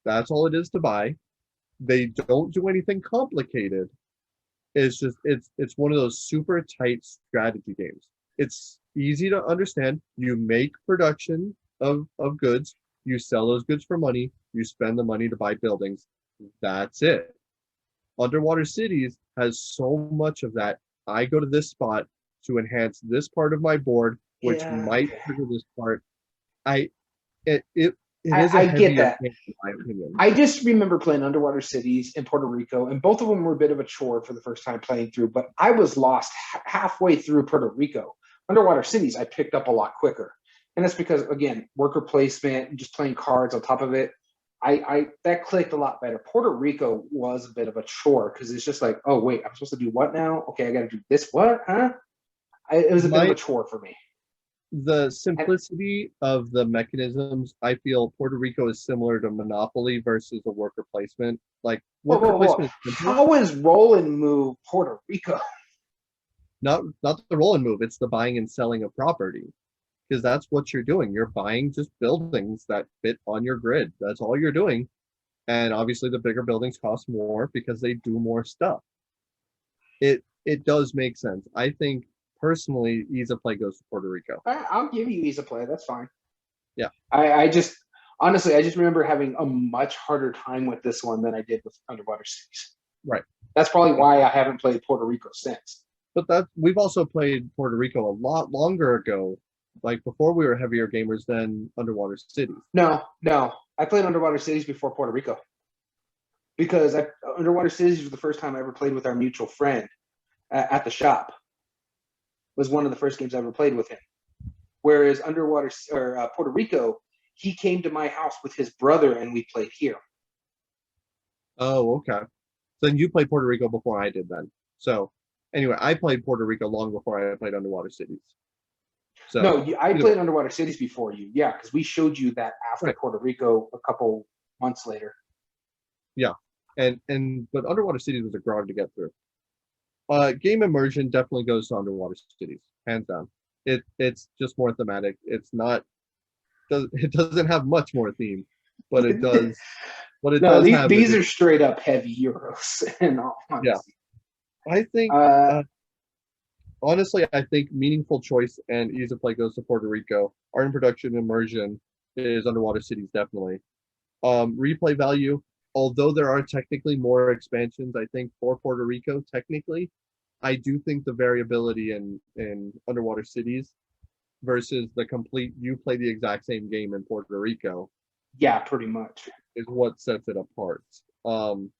A: That's all it is to buy. They don't do anything complicated. It's one of those super tight strategy games. It's easy to understand. You make production of goods, you sell those goods for money, you spend the money to buy buildings. That's it. Underwater Cities has so much of that. I go to this spot to enhance this part of my board, which
B: Yeah,
A: might
B: okay.
A: trigger this part. I it it, it is a
B: I get
A: heavier
B: that.
A: game in my opinion.
B: I just remember playing Underwater Cities in Puerto Rico, and both of them were a bit of a chore for the first time playing through. But I was lost halfway through Puerto Rico. Underwater Cities, I picked up a lot quicker, and that's because again, worker placement and just playing cards on top of it. I that clicked a lot better. Puerto Rico was a bit of a chore because it's just like, oh wait, I'm supposed to do what now? Okay, I got to do this. What? Huh? It was a bit of a
A: My
B: chore for me.
A: The
B: And
A: simplicity of the mechanisms, I feel Puerto Rico is similar to Monopoly versus a worker placement. Like
B: whoa,
A: worker
B: whoa, whoa!
A: placement is simple,
B: How is roll and move Puerto Rico?
A: not the roll and move, it's the buying and selling of property. Because that's what you're doing. You're buying just buildings that fit on your grid. That's all you're doing. And obviously the bigger buildings cost more because they do more stuff. It does make sense. I think personally, ease of play goes to Puerto Rico.
B: I'll give you ease of play. That's fine.
A: Yeah,
B: I just honestly, I just remember having a much harder time with this one than I did with Underwater Cities.
A: right.
B: That's probably why I haven't played Puerto Rico since.
A: But that we've also played Puerto Rico a lot longer ago, like before we were heavier gamers than Underwater Cities.
B: No, no, I played Underwater Cities before Puerto Rico because Underwater Cities was the first time I ever played with our mutual friend at the shop. Was one of the first games I ever played with him. Whereas Underwater or Puerto Rico, he came to my house with his brother and we played here.
A: Oh, okay. So then you played Puerto Rico before I did then. So anyway, I played Puerto Rico long before I played Underwater Cities. So
B: No, I
A: either way,
B: played Underwater Cities before you. Yeah, because we showed you that after
A: right.
B: Puerto Rico a couple months later.
A: Yeah. And but Underwater Cities was a grog to get through. Game immersion definitely goes to Underwater Cities, hands down. It's just more thematic. It doesn't have much more theme, but it does
B: No,
A: have
B: these
A: is
B: are straight up heavy euros. In all
A: yeah.
B: honesty,
A: I think
B: uh,
A: honestly, I think meaningful choice and ease of play goes to Puerto Rico. Art and production immersion is Underwater Cities definitely. Replay value, although there are technically more expansions, I think for Puerto Rico technically, I do think the variability in Underwater Cities versus the complete you play the exact same game in Puerto Rico
B: yeah, pretty much.
A: is what sets it apart. Um,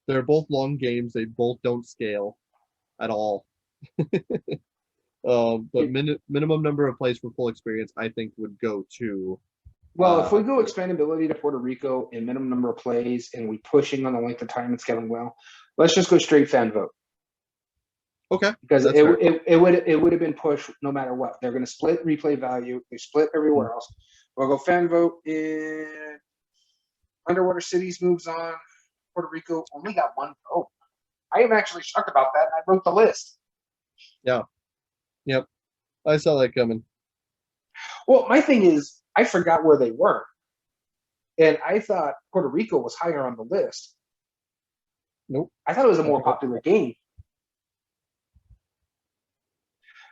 A: they're both long games. They both don't scale at all. But minimum number of plays for full experience, I think, would go to.
B: Well, if we go expandability to Puerto Rico and minimum number of plays, and we pushing on the length of time and scaling well, let's just go straight fan vote.
A: Okay,
B: because
A: that's fair.
B: it would have been pushed no matter what. They're going to split replay value. They split everywhere else. We'll go fan vote in Underwater Cities moves on. Puerto Rico only got one vote. I am actually shocked about that. I wrote the list.
A: Yeah. Yep. I saw that coming.
B: Well, my thing is, I forgot where they were. And I thought Puerto Rico was higher on the list.
A: Nope.
B: I thought it was a more popular game.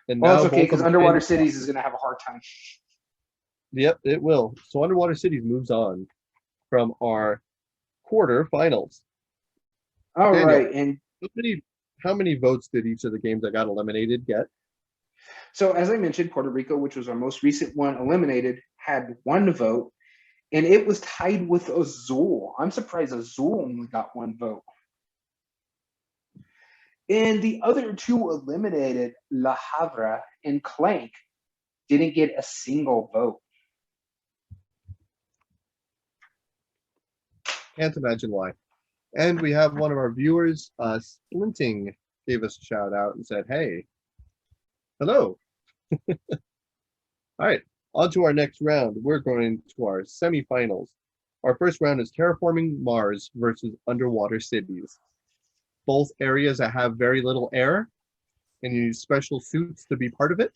A: And
B: Well,
A: now
B: it's okay
A: both
B: because
A: of
B: Underwater
A: them-
B: Cities is going to have a hard time.
A: Yep, it will. So Underwater Cities moves on from our quarterfinals.
B: All
A: Daniel,
B: right, and
A: how many votes did each of the games that got eliminated get?
B: so as I mentioned, Puerto Rico, which was our most recent one eliminated, had one vote, and it was tied with Azul. I'm surprised Azul only got one vote. And the other two eliminated, La Havre and Clank, didn't get a single vote.
A: Can't imagine why. And we have one of our viewers, Splinting, gave us a shout out and said, hey, hello. All right, on to our next round. We're going to our semifinals. Our first round is Terraforming Mars versus Underwater Cities. Both areas that have very little air, and you need special suits to be part of it,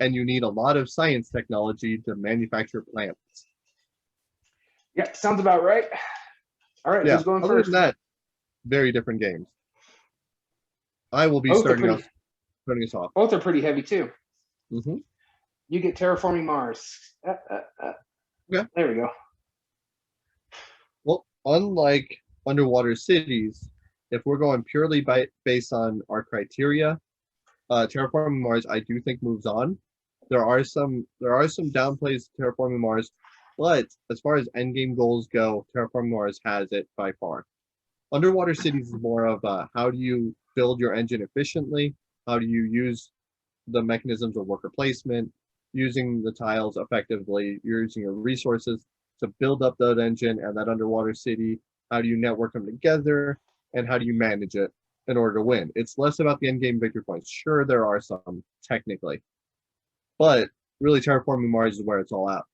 A: and you need a lot of science technology to manufacture plants.
B: Yeah, sounds about right. All right,
A: Yeah,
B: who's going
A: other
B: first?
A: than that, very different games. I will be
B: Both
A: starting
B: us
A: off.
B: Both are pretty heavy too.
A: Mm-hmm.
B: You get Terraforming Mars.
A: Yeah.
B: There we go.
A: Well, unlike Underwater Cities, if we're going purely based on our criteria, Terraforming Mars, I do think moves on. There are some downplays to Terraforming Mars, but as far as endgame goals go, Terraforming Mars has it by far. Underwater Cities is more of how do you build your engine efficiently? How do you use the mechanisms of worker placement, using the tiles effectively, using your resources to build up that engine and that underwater city? How do you network them together? And how do you manage it in order to win? It's less about the end game victory points. Sure, there are some technically, but really Terraforming Mars is where it's all out.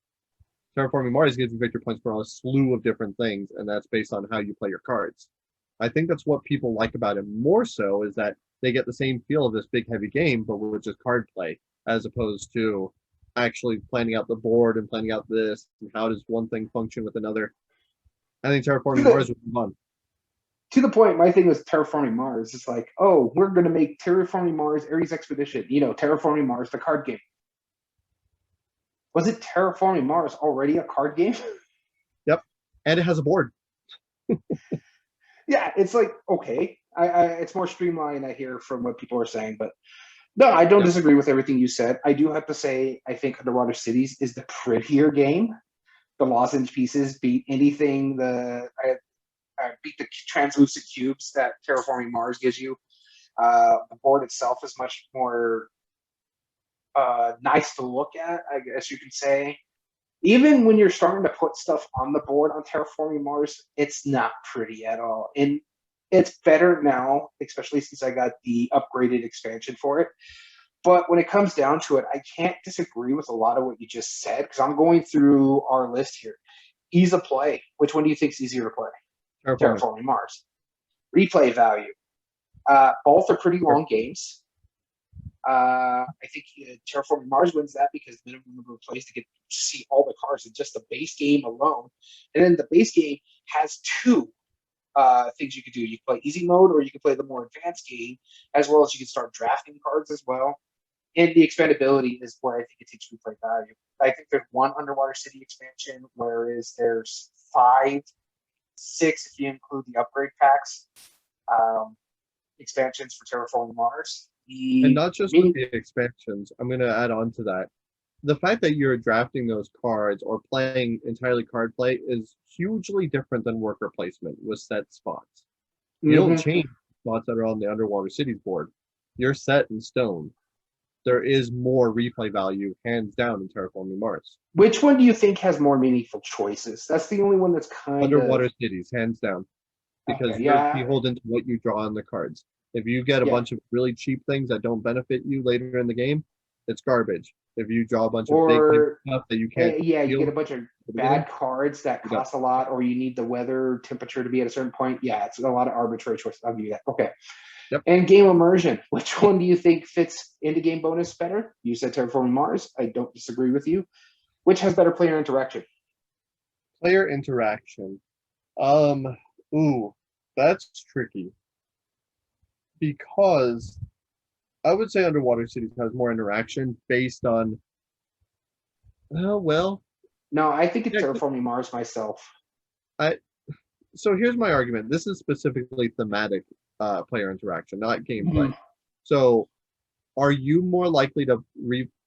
A: Terraforming Mars gives you victory points for a slew of different things, and that's based on how you play your cards. I think that's what people like about it more so is that they get the same feel of this big heavy game, but with just card play, as opposed to actually planning out the board and planning out this and how does one thing function with another. I think Terraforming Mars would be fun.
B: To the point, my thing was Terraforming Mars. It's like, oh, we're going to make Terraforming Mars Ares Expedition. Terraforming Mars, the card game. Was it Terraforming Mars already a card game?
A: Yep, and it has a board.
B: Yeah, it's like, okay. It's more streamlined, I hear, from what people are saying. But no, I don't disagree with everything you said. I do have to say, I think Underwater Cities is the prettier game. The lozenge pieces beat anything. Beat the translucent cubes that Terraforming Mars gives you. The board itself is much more nice to look at, I guess you could say. Even when you're starting to put stuff on the board on Terraforming Mars, it's not pretty at all. And it's better now, especially since I got the upgraded expansion for it. But when it comes down to it, I can't disagree with a lot of what you just said because I'm going through our list here. Ease of play. Which one do you think is easier to play? Terraforming Mars. Replay value. Both are pretty long games. I think Terraforming Mars wins that because the minimum number of plays to get to see all the cards in just the base game alone. And then the base game has two things you could do. You can play easy mode or you can play the more advanced game, as well as you can start drafting cards as well. And the expandability is where I think it takes replay value. I think there's one Underwater City expansion, whereas there's 5, 6 if you include the upgrade packs, expansions for Terraforming Mars.
A: And not just with the expansions, I'm going to add on to that. The fact that you're drafting those cards or playing entirely card play is hugely different than worker placement with set spots. You don't change spots that are on the Underwater Cities board. You're set in stone. There is more replay value, hands down, in Terraforming Mars.
B: Which one do you think has more meaningful choices? That's the only one that's kind
A: Underwater Cities, hands down. Because you're beholden to what you draw on the cards. If you get a
B: Yeah.
A: bunch of really cheap things that don't benefit you later in the game, it's garbage. If you draw a bunch of big
B: Or
A: stuff that you can't
B: yeah, you get
A: deal
B: a bunch of
A: at the beginning,
B: bad cards that
A: you're done.
B: cost a lot, or you need the weather temperature to be at a certain point. Yeah, it's a lot of arbitrary choices. I'll give you that. Okay.
A: Yep.
B: And game immersion. Which one do you think fits into game bonus better? You said Terraforming Mars. I don't disagree with you. Which has better player interaction?
A: Player interaction. Ooh, that's tricky because I would say Underwater Cities has more interaction based on. Well,
B: No, I think it's
A: yeah,
B: Terraforming Mars myself.
A: I. So here's my argument. This is specifically thematic player interaction, not gameplay.
B: Mhm.
A: So, are you more likely to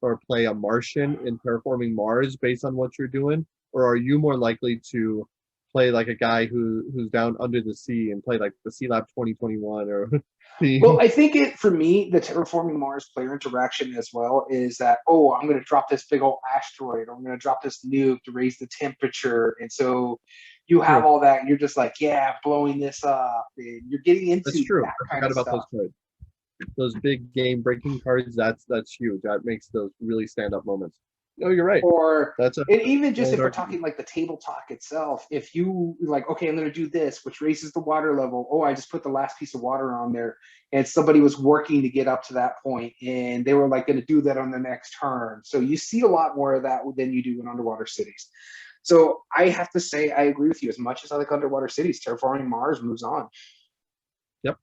A: or play a Martian in Terraforming Mars based on what you're doing, or are you more likely to play like a guy who's down under the sea and play like the Sea Lab 2021 or the
B: Well, I think it for me, the Terraforming Mars player interaction as well is that, oh, I'm going to drop this big old asteroid, or I'm going to drop this nuke to raise the temperature, and so you have
A: True.
B: all that, and you're just like, yeah, blowing this up, and you're getting
A: That's
B: into
A: true.
B: that
A: I
B: kind
A: forgot
B: of
A: about those
B: stuff.
A: cards. Those big game breaking cards. That's huge. That makes those really stand up moments. No, you're right.
B: Or
A: That's a
B: and even just
A: valid
B: if we're
A: argument.
B: talking like the table talk itself, if you like, okay, I'm going to do this, which raises the water level. Oh, I just put the last piece of water on there, and somebody was working to get up to that point, and they were like going to do that on the next turn. So you see a lot more of that than you do in Underwater Cities. So I have to say, I agree with you. As much as I like Underwater Cities, Terraforming Mars moves on.
A: Yep.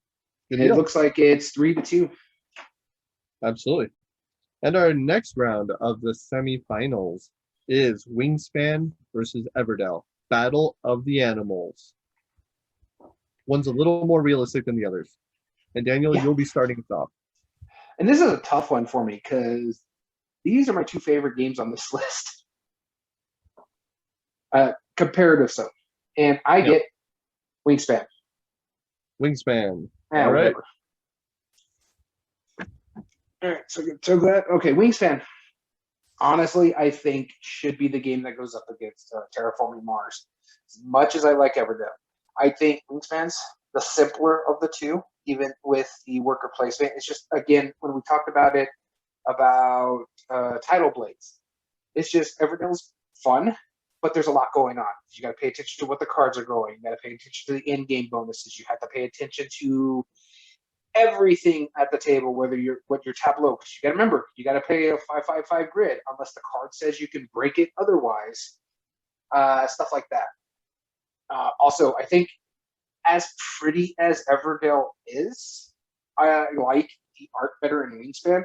A: Good
B: And it
A: deal.
B: looks like it's 3-2.
A: Absolutely. And our next round of the semifinals is Wingspan versus Everdell. Battle of the Animals. One's a little more realistic than the others. And Daniel,
B: Yeah.
A: you'll be starting us off.
B: And this is a tough one for me because these are my two favorite games on this list. Comparative so. And I
A: Yep.
B: get Wingspan.
A: Wingspan.
B: Ah,
A: All right.
B: whatever. All right, so glad. Okay, Wingspan. Honestly, I think should be the game that goes up against Terraforming Mars. As much as I like Everdell, I think Wingspan's the simpler of the two, even with the worker placement. It's just, again, when we talked about it, about Tidal Blades, it's just Everdell's fun, but there's a lot going on. You got to pay attention to what the cards are going. You got to pay attention to the in-game bonuses. You have to pay attention to everything at the table, whether you're what your tableau, because you got to remember, you got to play a 5-5-5 grid unless the card says you can break it otherwise. Stuff like that. Also, I think as pretty as Everdell is, I like the art better in Wingspan.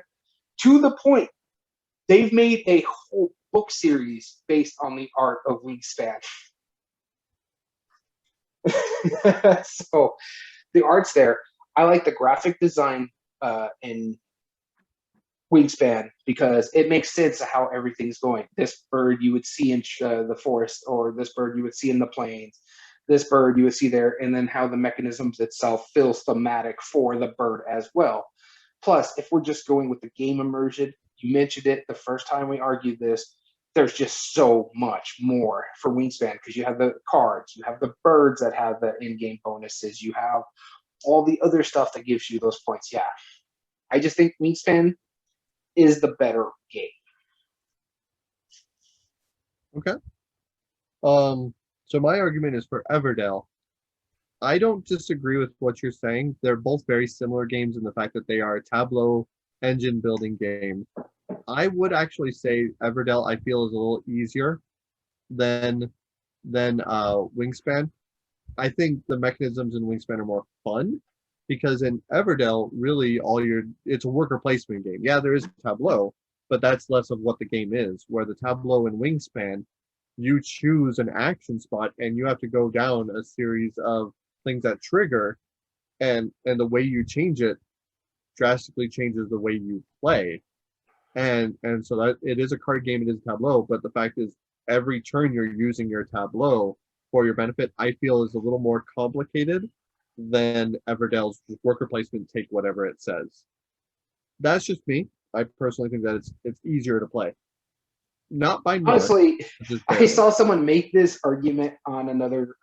B: To the point, they've made a whole book series based on the art of Wingspan. So the art's there. I like the graphic design in Wingspan because it makes sense of how everything's going. This bird you would see in the forest, or this bird you would see in the plains. This bird you would see there, and then how the mechanisms itself feels thematic for the bird as well. Plus, if we're just going with the game immersion, you mentioned it the first time we argued this, there's just so much more for Wingspan because you have the cards, you have the birds that have the in-game bonuses, you have all the other stuff that gives you those points. Yeah, I just think Wingspan is the better game.
A: Okay. So my argument is for Everdell. I don't disagree with what you're saying. They're both very similar games in the fact that they are Tableau engine building games. I would actually say Everdell I feel is a little easier than Wingspan. I think the mechanisms in Wingspan are more fun because in Everdell, really it's a worker placement game. Yeah, there is Tableau, but that's less of what the game is. Where the Tableau in Wingspan, you choose an action spot and you have to go down a series of things that trigger, and the way you change it drastically changes the way you play. And so that it is a card game, it is Tableau, but the fact is every turn you're using your Tableau for your benefit, I feel is a little more complicated than Everdell's worker placement, take whatever it says. That's just me. I personally think that it's easier to play. Not by much.
B: Honestly,
A: Just
B: I
A: barely.
B: saw someone make this argument on another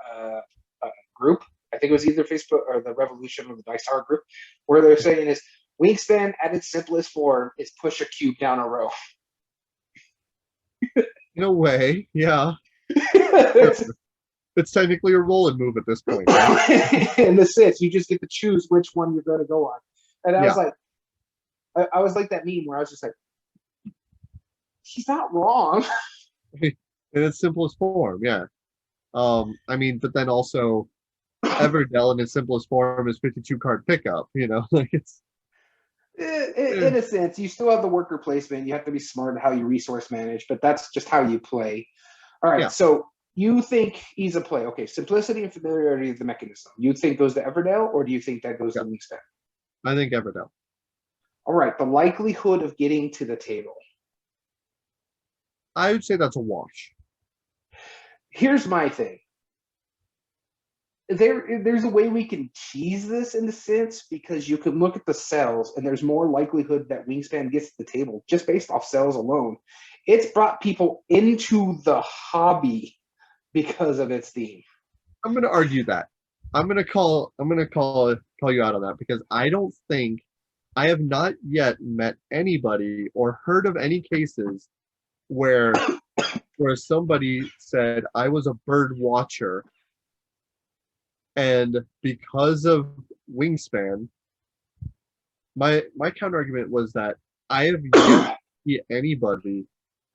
B: group, I think it was either Facebook or the Revolution or the Dice Tower group, where they're saying is Wingspan at its simplest form is push a cube down a row.
A: No way. Yeah. It's technically a roll and move at this point, right?
B: In the sense, you just get to choose which one you're going to go on. And I
A: Yeah.
B: was like, I was like that meme where I was just like, he's not wrong.
A: In its simplest form, yeah. I mean, but then also Everdell in its simplest form is 52 card pickup, like it's
B: In a sense, you still have the worker placement. You have to be smart in how you resource manage, but that's just how you play. All right,
A: Yeah.
B: so you think ease of play. Okay, simplicity and familiarity of the mechanism. You think goes to Everdell, or do you think that goes to Wingspan?
A: I think Everdell.
B: All right, the likelihood of getting to the table.
A: I would say that's a wash.
B: Here's my thing. There's a way we can tease this in a sense, because you can look at the cells and there's more likelihood that Wingspan gets to the table just based off cells alone. It's brought people into the hobby because of its theme.
A: I'm going to argue that. I'm going to call you out on that, because I have not yet met anybody or heard of any cases where somebody said I was a bird watcher, and because of Wingspan, my counter argument was that I have yet to see anybody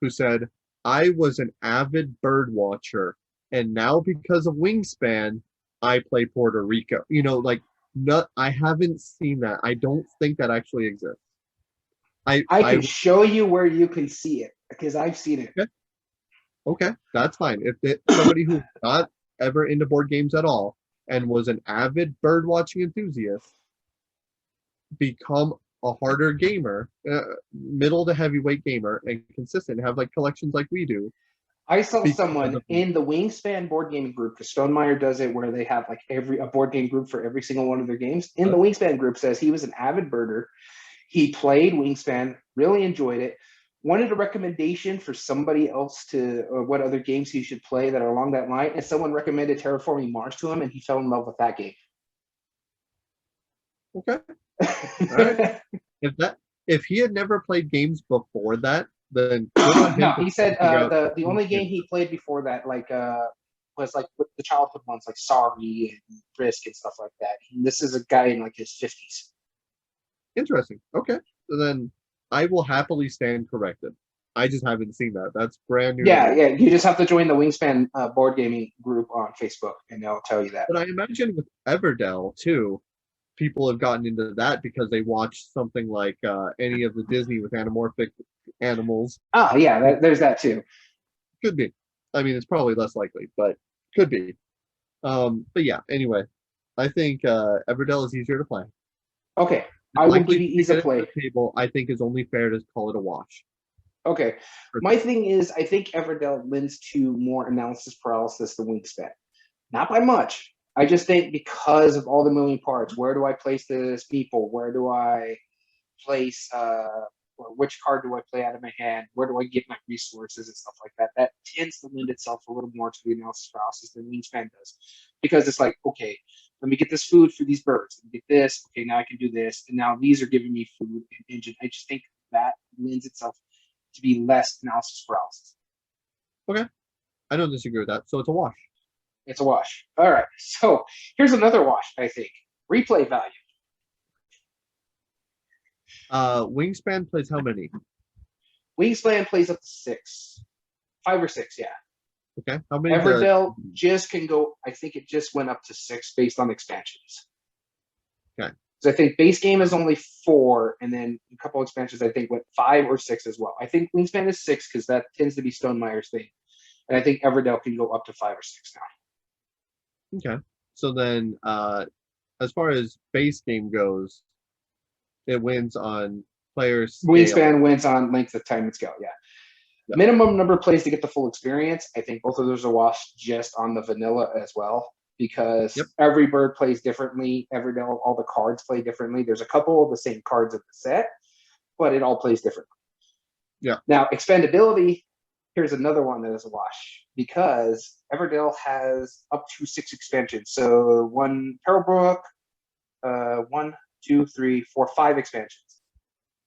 A: who said I was an avid bird watcher, and now because of Wingspan, I play Puerto Rico. I haven't seen that. I don't think that actually exists.
B: I can show you where you can see it, because I've seen it.
A: Okay, that's fine. If somebody who's not ever into board games at all and was an avid bird watching enthusiast become a harder gamer, middle to heavyweight gamer, and consistent, have like collections like we do.
B: I saw someone in the Wingspan board game group, because Stonemeyer does it, where they have like a board game group for every single one of their games. In the Wingspan group, says he was an avid birder. He played Wingspan, really enjoyed it, wanted a recommendation for somebody else or what other games he should play that are along that line, and someone recommended Terraforming Mars to him, and he fell in love with that game.
A: Okay. All right. If he had never played games before that, then
B: no, he said the only game he played before that was like with the childhood ones like Sorry and Risk and stuff like that. And this is a guy in like his 50s.
A: Interesting. Okay. So then I will happily stand corrected. I just haven't seen that. That's brand new.
B: Yeah. You just have to join the Wingspan board gaming group on Facebook, and they'll tell you that.
A: But I imagine with Everdell too, people have gotten into that because they watched something like any of the Disney with anamorphic animals.
B: Oh yeah, there's that too.
A: Could be. I mean, it's probably less likely, but could be. But yeah. Anyway, I think Everdell is easier to play.
B: Okay. I will give you ease of play.
A: Table, I think, is only fair to call it a wash.
B: Okay. My thing is, I think Everdell lends to more analysis paralysis than Wingspan. Not by much. I just think because of all the moving parts, where do I place this people? Where do I place, or which card do I play out of my hand? Where do I get my resources and stuff like that? That tends to lend itself a little more to the analysis paralysis than Wingspan does. Because it's like, okay, let me get this food for these birds. Let me get this. Okay, now I can do this. And now these are giving me food and engine. I just think that lends itself to be less analysis paralysis.
A: Okay. I don't disagree with that. So it's a wash.
B: It's a wash. All right. So here's another wash, I think. Replay value.
A: Wingspan plays how many?
B: Wingspan plays up to 6. 5 or 6, yeah.
A: Okay. How many?
B: Everdell just can go, I think it just went up to 6 based on expansions.
A: Okay.
B: So I think base game is only 4, and then a couple expansions I think went 5 or 6 as well. I think Wingspan is 6 because that tends to be Stonemeyer's thing. And I think Everdell can go up to 5 or 6 now.
A: Okay. So then as far as base game goes, it wins on players.
B: Wingspan wins on length of time and scale, yeah. Yep. Minimum number of plays to get the full experience. I think both of those are washed just on the vanilla as well, because every bird plays differently. Everdell, all the cards play differently. There's a couple of the same cards in the set, but it all plays differently.
A: Yeah.
B: Now, expandability, here's another one that is a wash because Everdell has up to 6 expansions. So one Perilbrook, 5 expansions.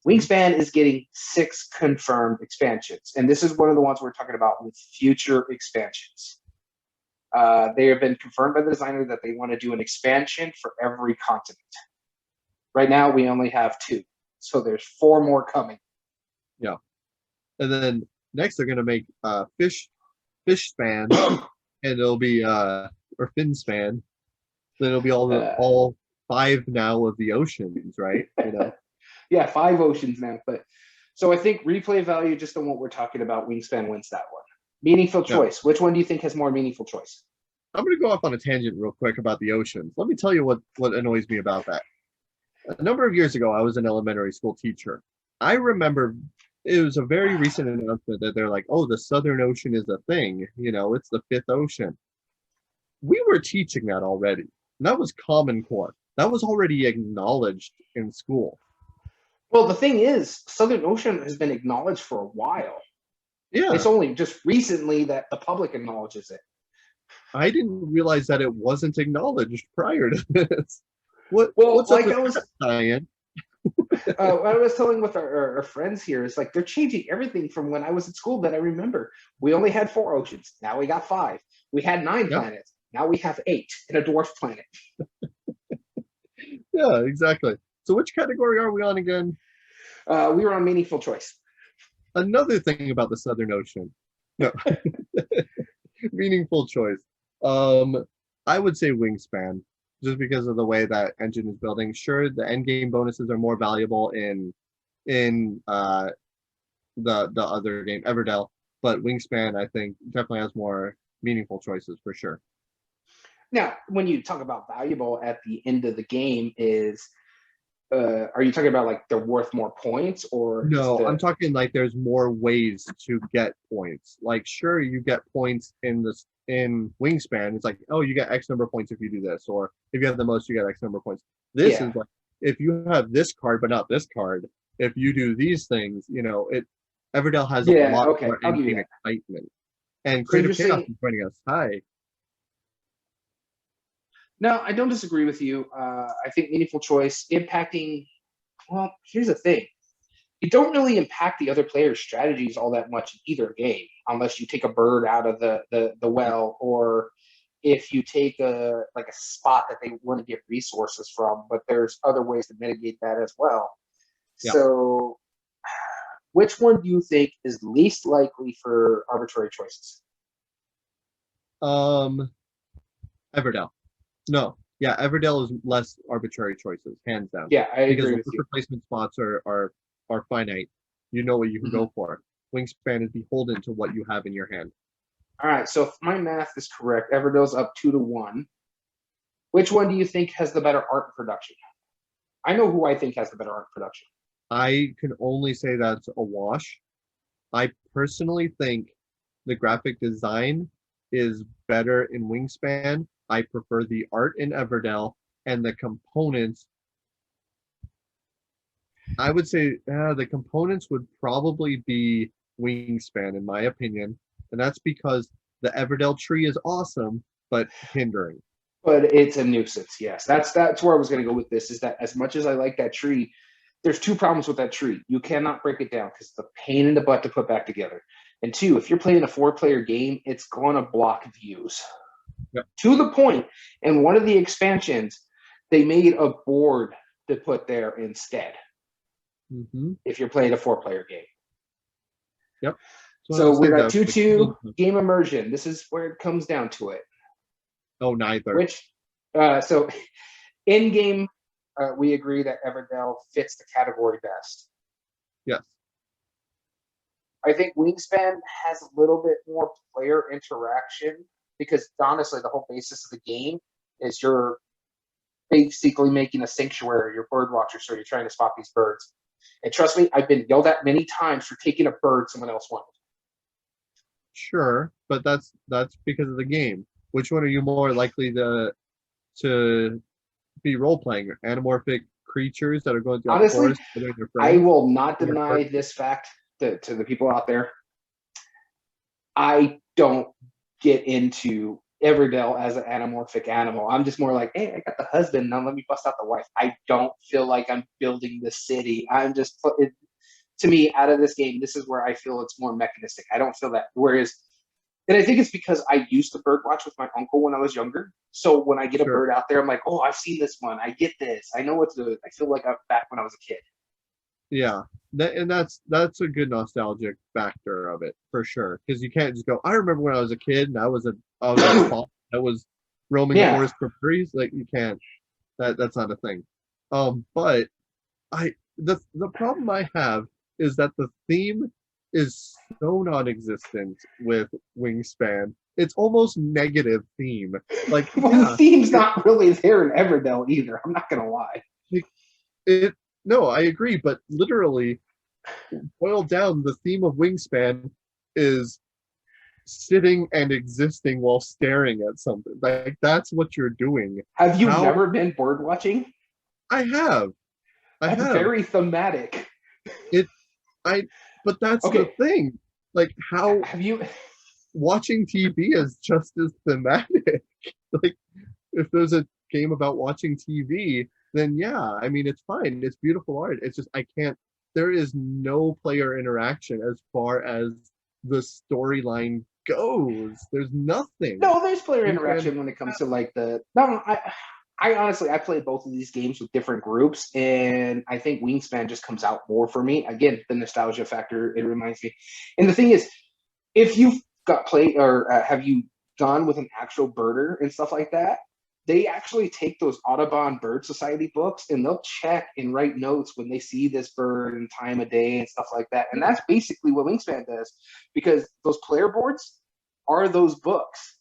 B: Wingspan is getting 6 confirmed expansions, and this is one of the ones we're talking about with future expansions. They have been confirmed by the designer that they want to do an expansion for every continent. Right now, we only have 2, so there's 4 more coming.
A: Yeah, and then next they're gonna make fish span, and it'll be or fin span. Then it'll be all 5 now of the oceans, right? You know.
B: Yeah, 5 oceans now. But so I think replay value, just on what we're talking about, Wingspan wins that one. Meaningful choice. Yeah. Which one do you think has more meaningful choice?
A: I'm going to go off on a tangent real quick about the oceans. Let me tell you what annoys me about that. A number of years ago, I was an elementary school teacher. I remember it was a very recent announcement that they're like, oh, the Southern Ocean is a thing. You know, it's the 5th ocean. We were teaching that already. And that was Common Core. That was already acknowledged in school.
B: Well, the thing is, Southern Ocean has been acknowledged for a while.
A: Yeah.
B: It's only just recently that the public acknowledges it.
A: I didn't realize that it wasn't acknowledged prior to this.
B: What's
A: like up with that, Diane?
B: What I was telling with our friends here is like they're changing everything from when I was at school that I remember. We only had 4 oceans. Now we got 5. We had 9 planets. Now we have 8 and a dwarf planet.
A: Yeah, exactly. So which category are we on again?
B: We were on meaningful choice.
A: Another thing about the Southern Ocean. No. Meaningful choice. I would say Wingspan, just because of the way that engine is building. Sure, the end game bonuses are more valuable in the other game, Everdell, but Wingspan, I think, definitely has more meaningful choices for sure.
B: Now, when you talk about valuable at the end of the game, are you talking about like they're worth more points or
A: no? I'm talking like there's more ways to get points. Like, sure, you get points in Wingspan. It's like, oh, you get X number of points if you do this, or if you have the most, you get X number of points. This is like, if you have this card but not this card, if you do these things, you know, Everdell has a lot more in-game excitement. And Creative Chaos is joining us. Hi.
B: No, I don't disagree with you. I think meaningful choice impacting. Well, here's the thing: you don't really impact the other players' strategies all that much in either game, unless you take a bird out of the well, or if you take a spot that they want to get resources from. But there's other ways to mitigate that as well. Yeah. So, which one do you think is least likely for arbitrary choices?
A: Everdell. No, yeah, Everdell is less arbitrary choices, hands down.
B: Yeah, I agree with
A: you.
B: You.
A: Replacement spots are finite. You know what you can go for. Wingspan is beholden to what you have in your hand.
B: All right, so if my math is correct, Everdell's up 2-1. Which one do you think has the better art production? I know who I think has the better art production.
A: I can only say that's a wash. I personally think the graphic design is better in Wingspan. I prefer the art in Everdell, and the components. I would say the components would probably be Wingspan, in my opinion, and that's because the Everdell tree is awesome, but hindering.
B: But it's a nuisance. Yes, that's where I was going to go with this. Is that as much as I like that tree, there's 2 problems with that tree. You cannot break it down because it's a pain in the butt to put back together. And 2, if you're playing a 4-player game, it's going to block views. Yep. To the point, in one of the expansions, they made a board to put there instead. If you're playing a 4-player game.
A: Yep.
B: So we're at 2-2 game immersion. This is where it comes down to it.
A: Oh, neither.
B: So in game, we agree that Everdell fits the category best.
A: Yes.
B: I think Wingspan has a little bit more player interaction because honestly, the whole basis of the game is you're basically making a sanctuary, you're bird watcher, so you're trying to spot these birds. And trust me, I've been yelled at many times for taking a bird someone else wanted.
A: Sure, but that's because of the game. Which one are you more likely to be role playing? Anamorphic creatures that are going through the forest?
B: I will not deny this fact to the people out there. I don't get into Everdell as an anamorphic animal. I'm just more like, hey, I got the husband, now let me bust out the wife. I don't feel like I'm building the city. I'm just, to me, out of this game, this is where I feel it's more mechanistic. I don't feel that. Whereas, and I think it's because I used to bird watch with my uncle when I was younger. So when I get a
A: Sure.
B: bird out there, I'm like, oh, I've seen this one. I get this. I know what to do. I feel like I'm back when I was a kid.
A: Yeah, and that's a good nostalgic factor of it for sure. Because you can't just go, I remember when I was a kid and I was that fox that was roaming the
B: Yeah.
A: forest for berries. Like you can't. That's not a thing. But the problem I have is that the theme is so non-existent with Wingspan. It's almost negative theme. Like
B: Well, the
A: yeah,
B: theme's not really there in Everdell either. I'm not going to lie.
A: it no, I agree, but literally boiled down, the theme of Wingspan is sitting and existing while staring at something. Like that's what you're doing.
B: Have you
A: How
B: never been bird watching?
A: I have. I
B: That's
A: have.
B: very thematic.
A: It I but that's the
B: Okay.
A: thing. Like how
B: Have you?
A: watching TV is just as thematic. Like if there's a game about watching TV, then yeah, I mean it's fine. It's beautiful art. It's just I can't there is no player interaction as far as the storyline goes. There's nothing.
B: No, there's player
A: Wingspan,
B: interaction when it comes to like the. No, I honestly I played both of these games with different groups, and I think Wingspan just comes out more for me. Again, the nostalgia factor it reminds me. And the thing is, if you've got played or have you gone with an actual birder and stuff like that, they actually take those Audubon Bird Society books and they'll check and write notes when they see this bird and time of day and stuff like that. And that's basically what Wingspan does, because those player boards are those books.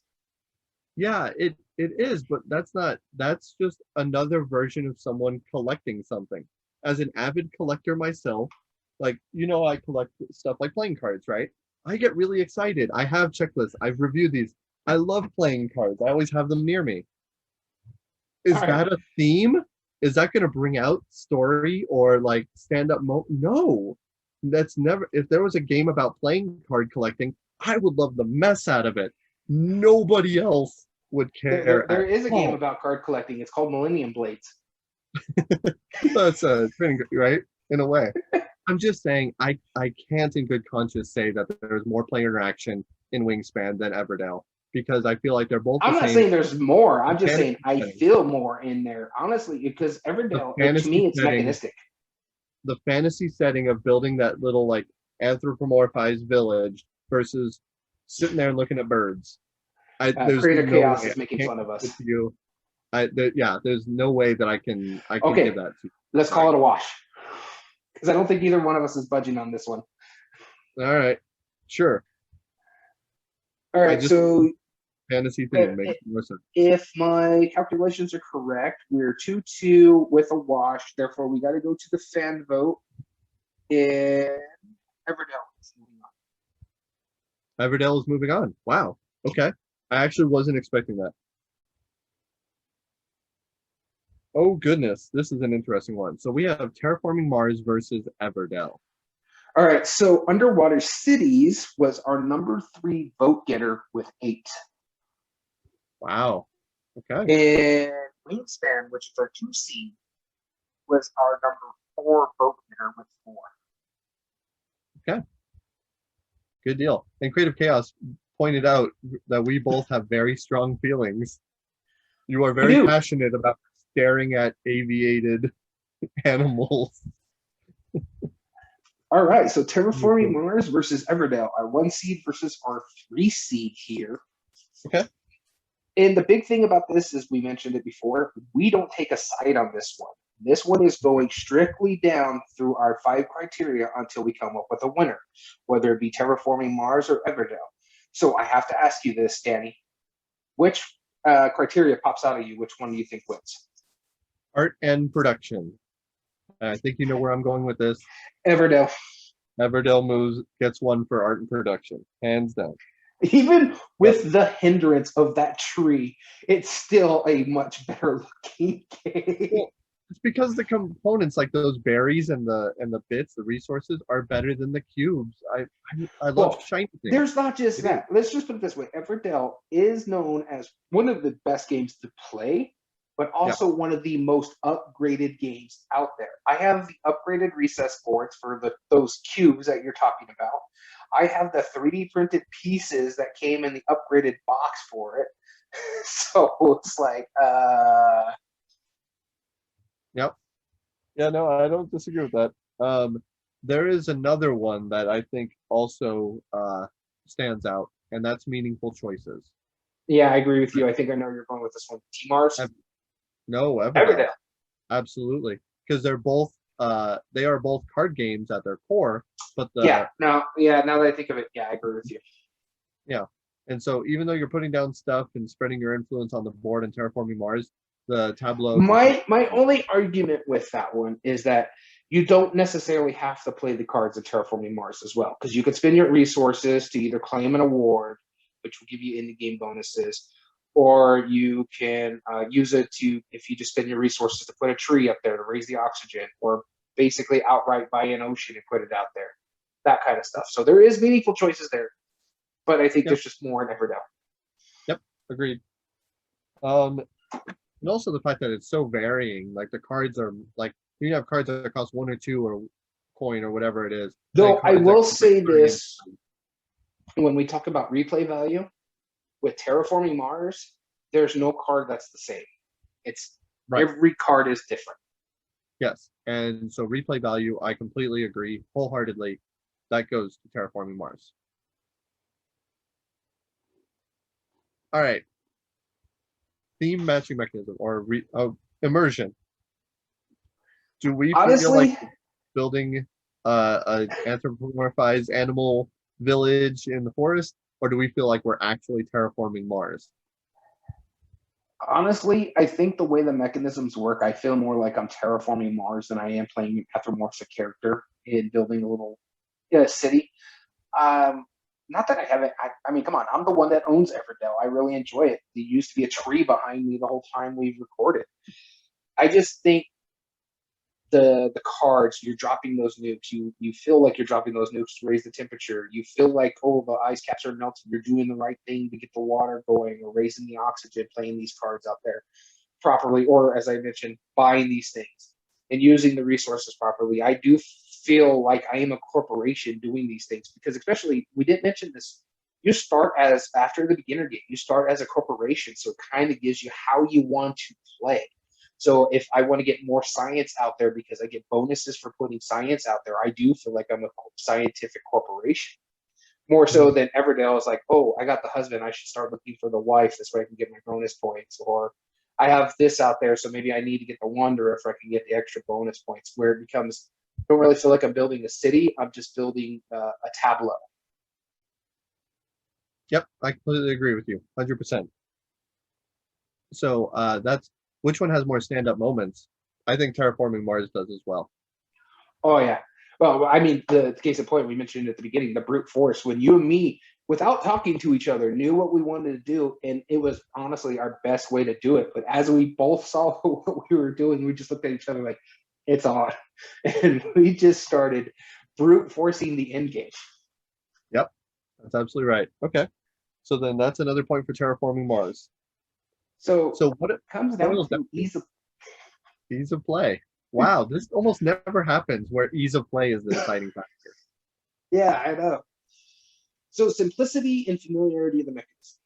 A: yeah, it is, but that's just another version of someone collecting something. As an avid collector myself, like I collect stuff like playing cards, right? I get really excited. I have checklists. I've reviewed these. I love playing cards. I always have them near me.
B: All
A: Is
B: right.
A: that a theme? Is that going to bring out story or like stand up No. That's never if there was a game about playing card collecting, I would love the mess out of it. Nobody else would care
B: There
A: at
B: is a game
A: all.
B: about card collecting. It's called Millennium Blades.
A: That's pretty good, right? In a way. I'm just saying I can't in good conscience say that there's more player interaction in Wingspan than Everdell because I feel like they're both the
B: I'm not
A: same.
B: saying there's more.
A: The
B: I'm just saying
A: fantasy
B: I
A: setting,
B: feel more in there, honestly, because
A: the
B: Everdell, to
A: fantasy
B: me, it's
A: setting,
B: mechanistic.
A: the fantasy setting of building that little like anthropomorphized village versus sitting there and looking at birds. There's
B: Creator
A: no
B: Chaos
A: way
B: is
A: I
B: making
A: can't
B: fun of
A: give
B: us.
A: it to you. Yeah, there's no way that I can give
B: Okay,
A: that to you.
B: let's call it a wash. Because I don't think either one of us is budging on this one.
A: All right, sure.
B: All
A: I
B: right,
A: just
B: so
A: fantasy theme makes more sense.
B: if my calculations are correct, we're 2-2 with a wash. Therefore, we got to go to the fan vote. And Everdell is moving on.
A: Everdell is moving on. Wow. Okay. I actually wasn't expecting that. Oh goodness, this is an interesting one. So we have Terraforming Mars versus Everdell.
B: All right, so Underwater Cities was our number 3 vote getter with 8.
A: Wow. Okay.
B: And Wingspan, which is our 2 seed, was our number 4 vote getter with 4.
A: Okay. Good deal. And Creative Chaos pointed out that we both have very strong feelings. You are very passionate about staring at aviated animals.
B: All right, so Terraforming Mars versus Everdell, our 1 seed versus our 3 seed here.
A: Okay.
B: And the big thing about this is we mentioned it before, we don't take a side on this one. This one is going strictly down through our 5 criteria until we come up with a winner, whether it be Terraforming Mars or Everdell. So I have to ask you this, Danny. Which criteria pops out of you? Which one do you think wins?
A: Art and production. I think you know where I'm going with this.
B: Everdell.
A: Everdell gets one for art and production, hands down.
B: Even with the hindrance of that tree, it's still a much better looking game.
A: It's because the components like those berries and the bits, the resources are better than the cubes. I love
B: Well,
A: shiny things.
B: there's not just
A: It is.
B: that. Let's just put it this way: Everdell is known as one of the best games to play, but
A: Yeah.
B: also one of the most upgraded games out there. I have the upgraded recess boards for those cubes that you're talking about. I have the 3D printed pieces that came in the upgraded box for it. So it's like,
A: Yep. Yeah, no, I don't disagree with that. There is another one that I think also stands out, and that's meaningful choices.
B: yeah, I agree with you. I think I know where you're going with this one. T-Mars,
A: Ev- no, Everdell.
B: Everdell.
A: Absolutely. Because they are both card games at their core, but
B: Now that I think of it, yeah, I agree with you.
A: yeah. And so even though you're putting down stuff and spreading your influence on the board and terraforming Mars, the tableau
B: My only argument with that one is that you don't necessarily have to play the cards of Terraforming Mars as well, because you can spend your resources to either claim an award, which will give you in-game bonuses, or you can use it to, if you just spend your resources to put a tree up there to raise the oxygen, or basically outright buy an ocean and put it out there, that kind of stuff. So there is meaningful choices there, but I think
A: Yep.
B: there's just more in Everdell.
A: Yep, agreed. And also the fact that it's so varying. Like the cards are like you have cards that cost 1 or 2 or coin or whatever it is.
B: Though I will say this,
A: and
B: when we talk about replay value with Terraforming Mars, there's no card that's the same. It's
A: right.
B: Every card is different.
A: Yes, and so replay value, I completely agree wholeheartedly. That goes to Terraforming Mars. All right. Theme matching mechanism or immersion. Do we feel like building an anthropomorphized animal village in the forest, or do we feel like we're actually terraforming Mars?
B: Honestly, I think the way the mechanisms work, I feel more like I'm terraforming Mars than I am playing an anthropomorphic character in building a little city. Not that I haven't. I mean, come on, I'm the one that owns Everdell. I really enjoy it. There used to be a tree behind me the whole time we've recorded. I just think the cards, you're dropping those nukes. You feel like you're dropping those nukes to raise the temperature. You feel like, oh, the ice caps are melting. You're doing the right thing to get the water going, or raising the oxygen, playing these cards out there properly, or as I mentioned, buying these things and using the resources properly. I do feel like I am a corporation doing these things, because especially, we didn't mention this, you start as, after the beginner game, you start as a corporation, so it kind of gives you how you want to play. So if I want to get more science out there because I get bonuses for putting science out there, I do feel like I'm a scientific corporation. More so than Everdell is like, oh, I got the husband, I should start looking for the wife. This way I can get my bonus points. Or I have this out there, so maybe I need to get the wanderer if I can get the extra bonus points. Where it becomes, I don't really feel like I'm building a city. I'm just building a tableau.
A: Yep, I completely agree with you, 100%. So that's which one has more stand-up moments? I think Terraforming Mars does as well.
B: Oh yeah. Well, I mean, the case in point we mentioned at the beginning, the brute force, when you and me, without talking to each other, knew what we wanted to do, and it was honestly our best way to do it. But as we both saw what we were doing, we just looked at each other like, it's on. And we just started brute forcing the end game.
A: Yep, that's absolutely right. Okay, so then that's another point for Terraforming Mars.
B: So
A: what it
B: comes down to
A: ease of play. Wow, this almost never happens where ease of play is the deciding factor.
B: Yeah, I know. So simplicity and familiarity of the mechanism.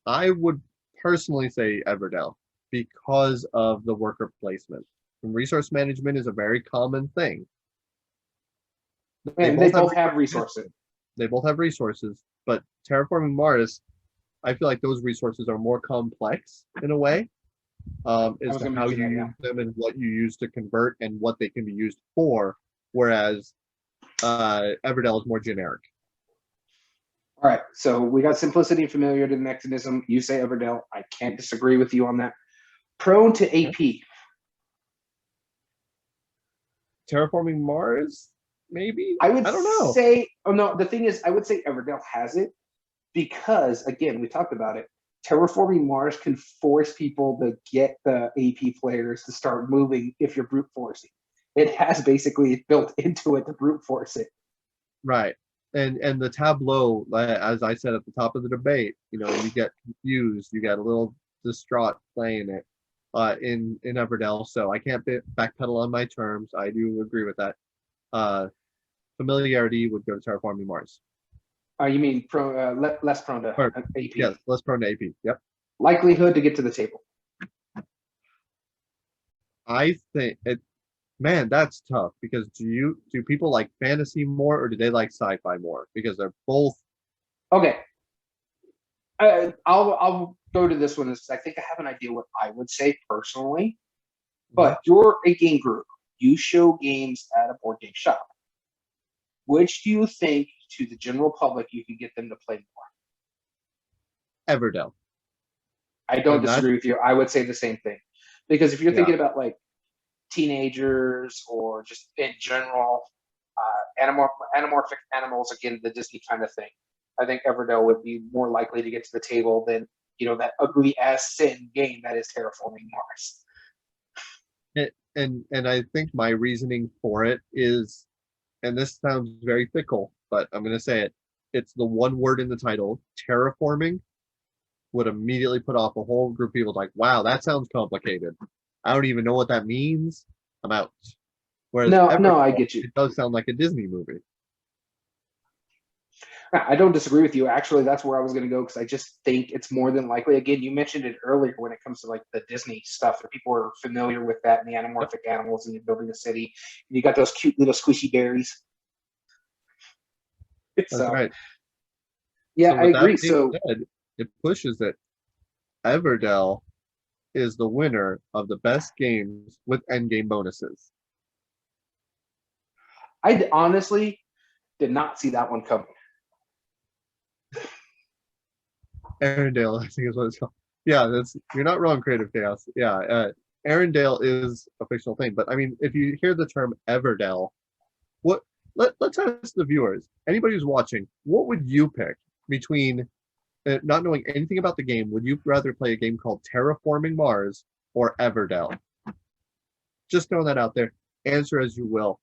A: I would personally say Everdell because of the worker placement. And resource management is a very common thing.
B: And they both have resources.
A: They both have resources, but Terraforming Mars, I feel like those resources are more complex in a way, as to how you use them and what you use to convert and what they can be used for, whereas Everdell is more generic.
B: All right, so we got simplicity and familiarity to the mechanism. You say Everdell. I can't disagree with you on that. Prone to AP.
A: Terraforming Mars, maybe?
B: I don't
A: know.
B: Say, oh no, the thing is, I would say Everdell has it because, again, we talked about it. Terraforming Mars can force people to get the AP players to start moving if you're brute forcing. It has basically built into it to brute force it.
A: Right. And the tableau, as I said at the top of the debate, you get confused, you get a little distraught playing it in Everdell. So I can't backpedal on my terms. I do agree with that. Familiarity would go to Terraforming Mars.
B: You mean less prone to AP?
A: Yes, less prone to AP. Yep.
B: Likelihood to get to the table.
A: I think man, that's tough because do people like fantasy more or do they like sci-fi more? Because they're both.
B: Okay. I'll go to this one. I think I have an idea what I would say personally, but you're a game group. You show games at a board game shop. Which do you think to the general public you could get them to play more?
A: Everdell.
B: I don't disagree with you. I would say the same thing. Because if you're thinking about like teenagers or just in general anamorphic animals, again, the Disney kind of thing, I think Everdell would be more likely to get to the table than that ugly ass sin game that is Terraforming Mars.
A: And I think my reasoning for it is, and this sounds very fickle, but I'm going to say it. It's the one word in the title, terraforming, would immediately put off a whole group of people like, wow, that sounds complicated. I don't even know what that means. I'm out. Whereas
B: no, I get you.
A: It does sound like a Disney movie.
B: I don't disagree with you. Actually, that's where I was going to go because I just think it's more than likely. Again, you mentioned it earlier when it comes to like the Disney stuff, that people are familiar with that and the anamorphic animals, and you're building a city. And you got those cute little squishy berries.
A: That's right.
B: Yeah, I agree. So
A: it pushes it. Everdell is the winner of the best games with endgame bonuses.
B: I honestly did not see that one coming.
A: Arendelle, I think is what it's called. Yeah, you're not wrong, Creative Chaos. Yeah, Arendelle is a fictional thing, but I mean, if you hear the term Everdell, let's ask the viewers, anybody who's watching, what would you pick between not knowing anything about the game? Would you rather play a game called Terraforming Mars or Everdell? Just throwing that out there. Answer as you will.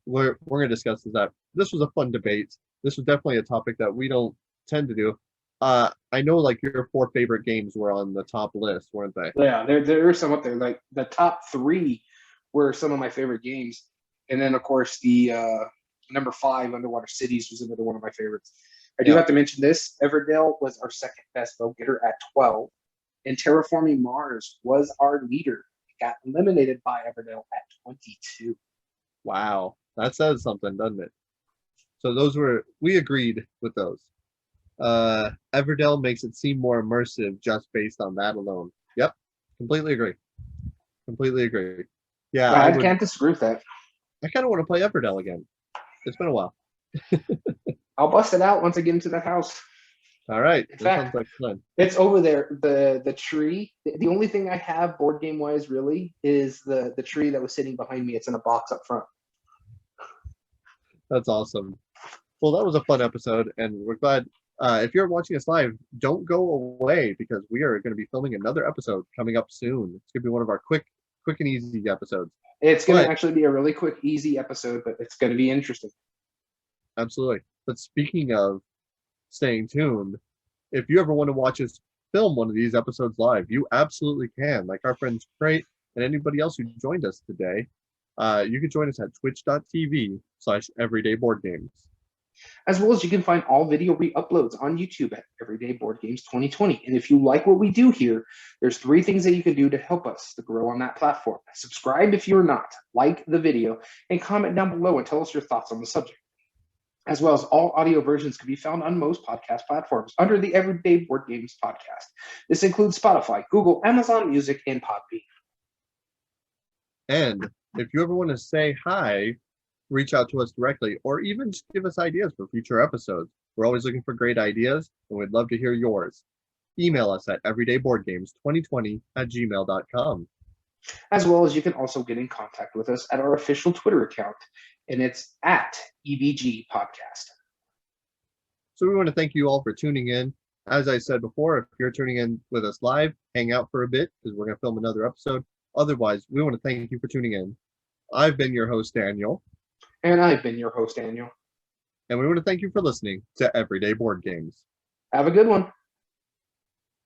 A: We're going to discuss that. This was a fun debate. This was definitely a topic that we don't tend to do. I know like your 4 favorite games were on the top list, weren't they?
B: Yeah, there are some up there. Like the top 3 were some of my favorite games. And then of course the number 5, Underwater Cities, was another one of my favorites. I do have to mention this. Everdell was our second best vote getter at 12. And Terraforming Mars was our leader. It got eliminated by Everdell at 22.
A: Wow. That says something, doesn't it? So we agreed with those. Everdell makes it seem more immersive just based on that alone. Yep. Completely agree. Yeah.
B: I can't disagree with that.
A: I kind of want to play Everdell again. It's been a while.
B: I'll bust it out once I get into the house.
A: All right.
B: In fact,
A: sounds like fun.
B: It's over there. The tree. The only thing I have board game wise really is the tree that was sitting behind me. It's in a box up front.
A: That's awesome. Well, that was a fun episode, and we're glad. If you're watching us live, don't go away because we are going to be filming another episode coming up soon. It's going to be one of our quick and easy episodes.
B: It's going to actually be a really quick, easy episode, but it's going to be interesting.
A: Absolutely. But speaking of staying tuned, if you ever want to watch us film one of these episodes live, you absolutely can. Like our friends Crate and anybody else who joined us today, you can join us at twitch.tv/everydayboardgames.
B: As well as you can find all video re-uploads on YouTube at Everyday Board Games 2020. And if you like what we do here, there's 3 things that you can do to help us to grow on that platform. Subscribe if you're not, like the video, and comment down below and tell us your thoughts on the subject. As well as all audio versions can be found on most podcast platforms under the Everyday Board Games podcast. This includes Spotify, Google, Amazon Music, and Podbean.
A: And if you ever want to say hi, reach out to us directly, or even just give us ideas for future episodes. We're always looking for great ideas, and we'd love to hear yours. Email us at everydayboardgames2020@gmail.com.
B: As well as you can also get in contact with us at our official Twitter account, and it's at EBG Podcast.
A: So we want to thank you all for tuning in. As I said before, if you're tuning in with us live, hang out for a bit because we're going to film another episode. Otherwise, we want to thank you for tuning in. I've been your host, Daniel.
B: And I've been your host, Daniel.
A: And we want to thank you for listening to Everyday Board Games.
B: Have a good one.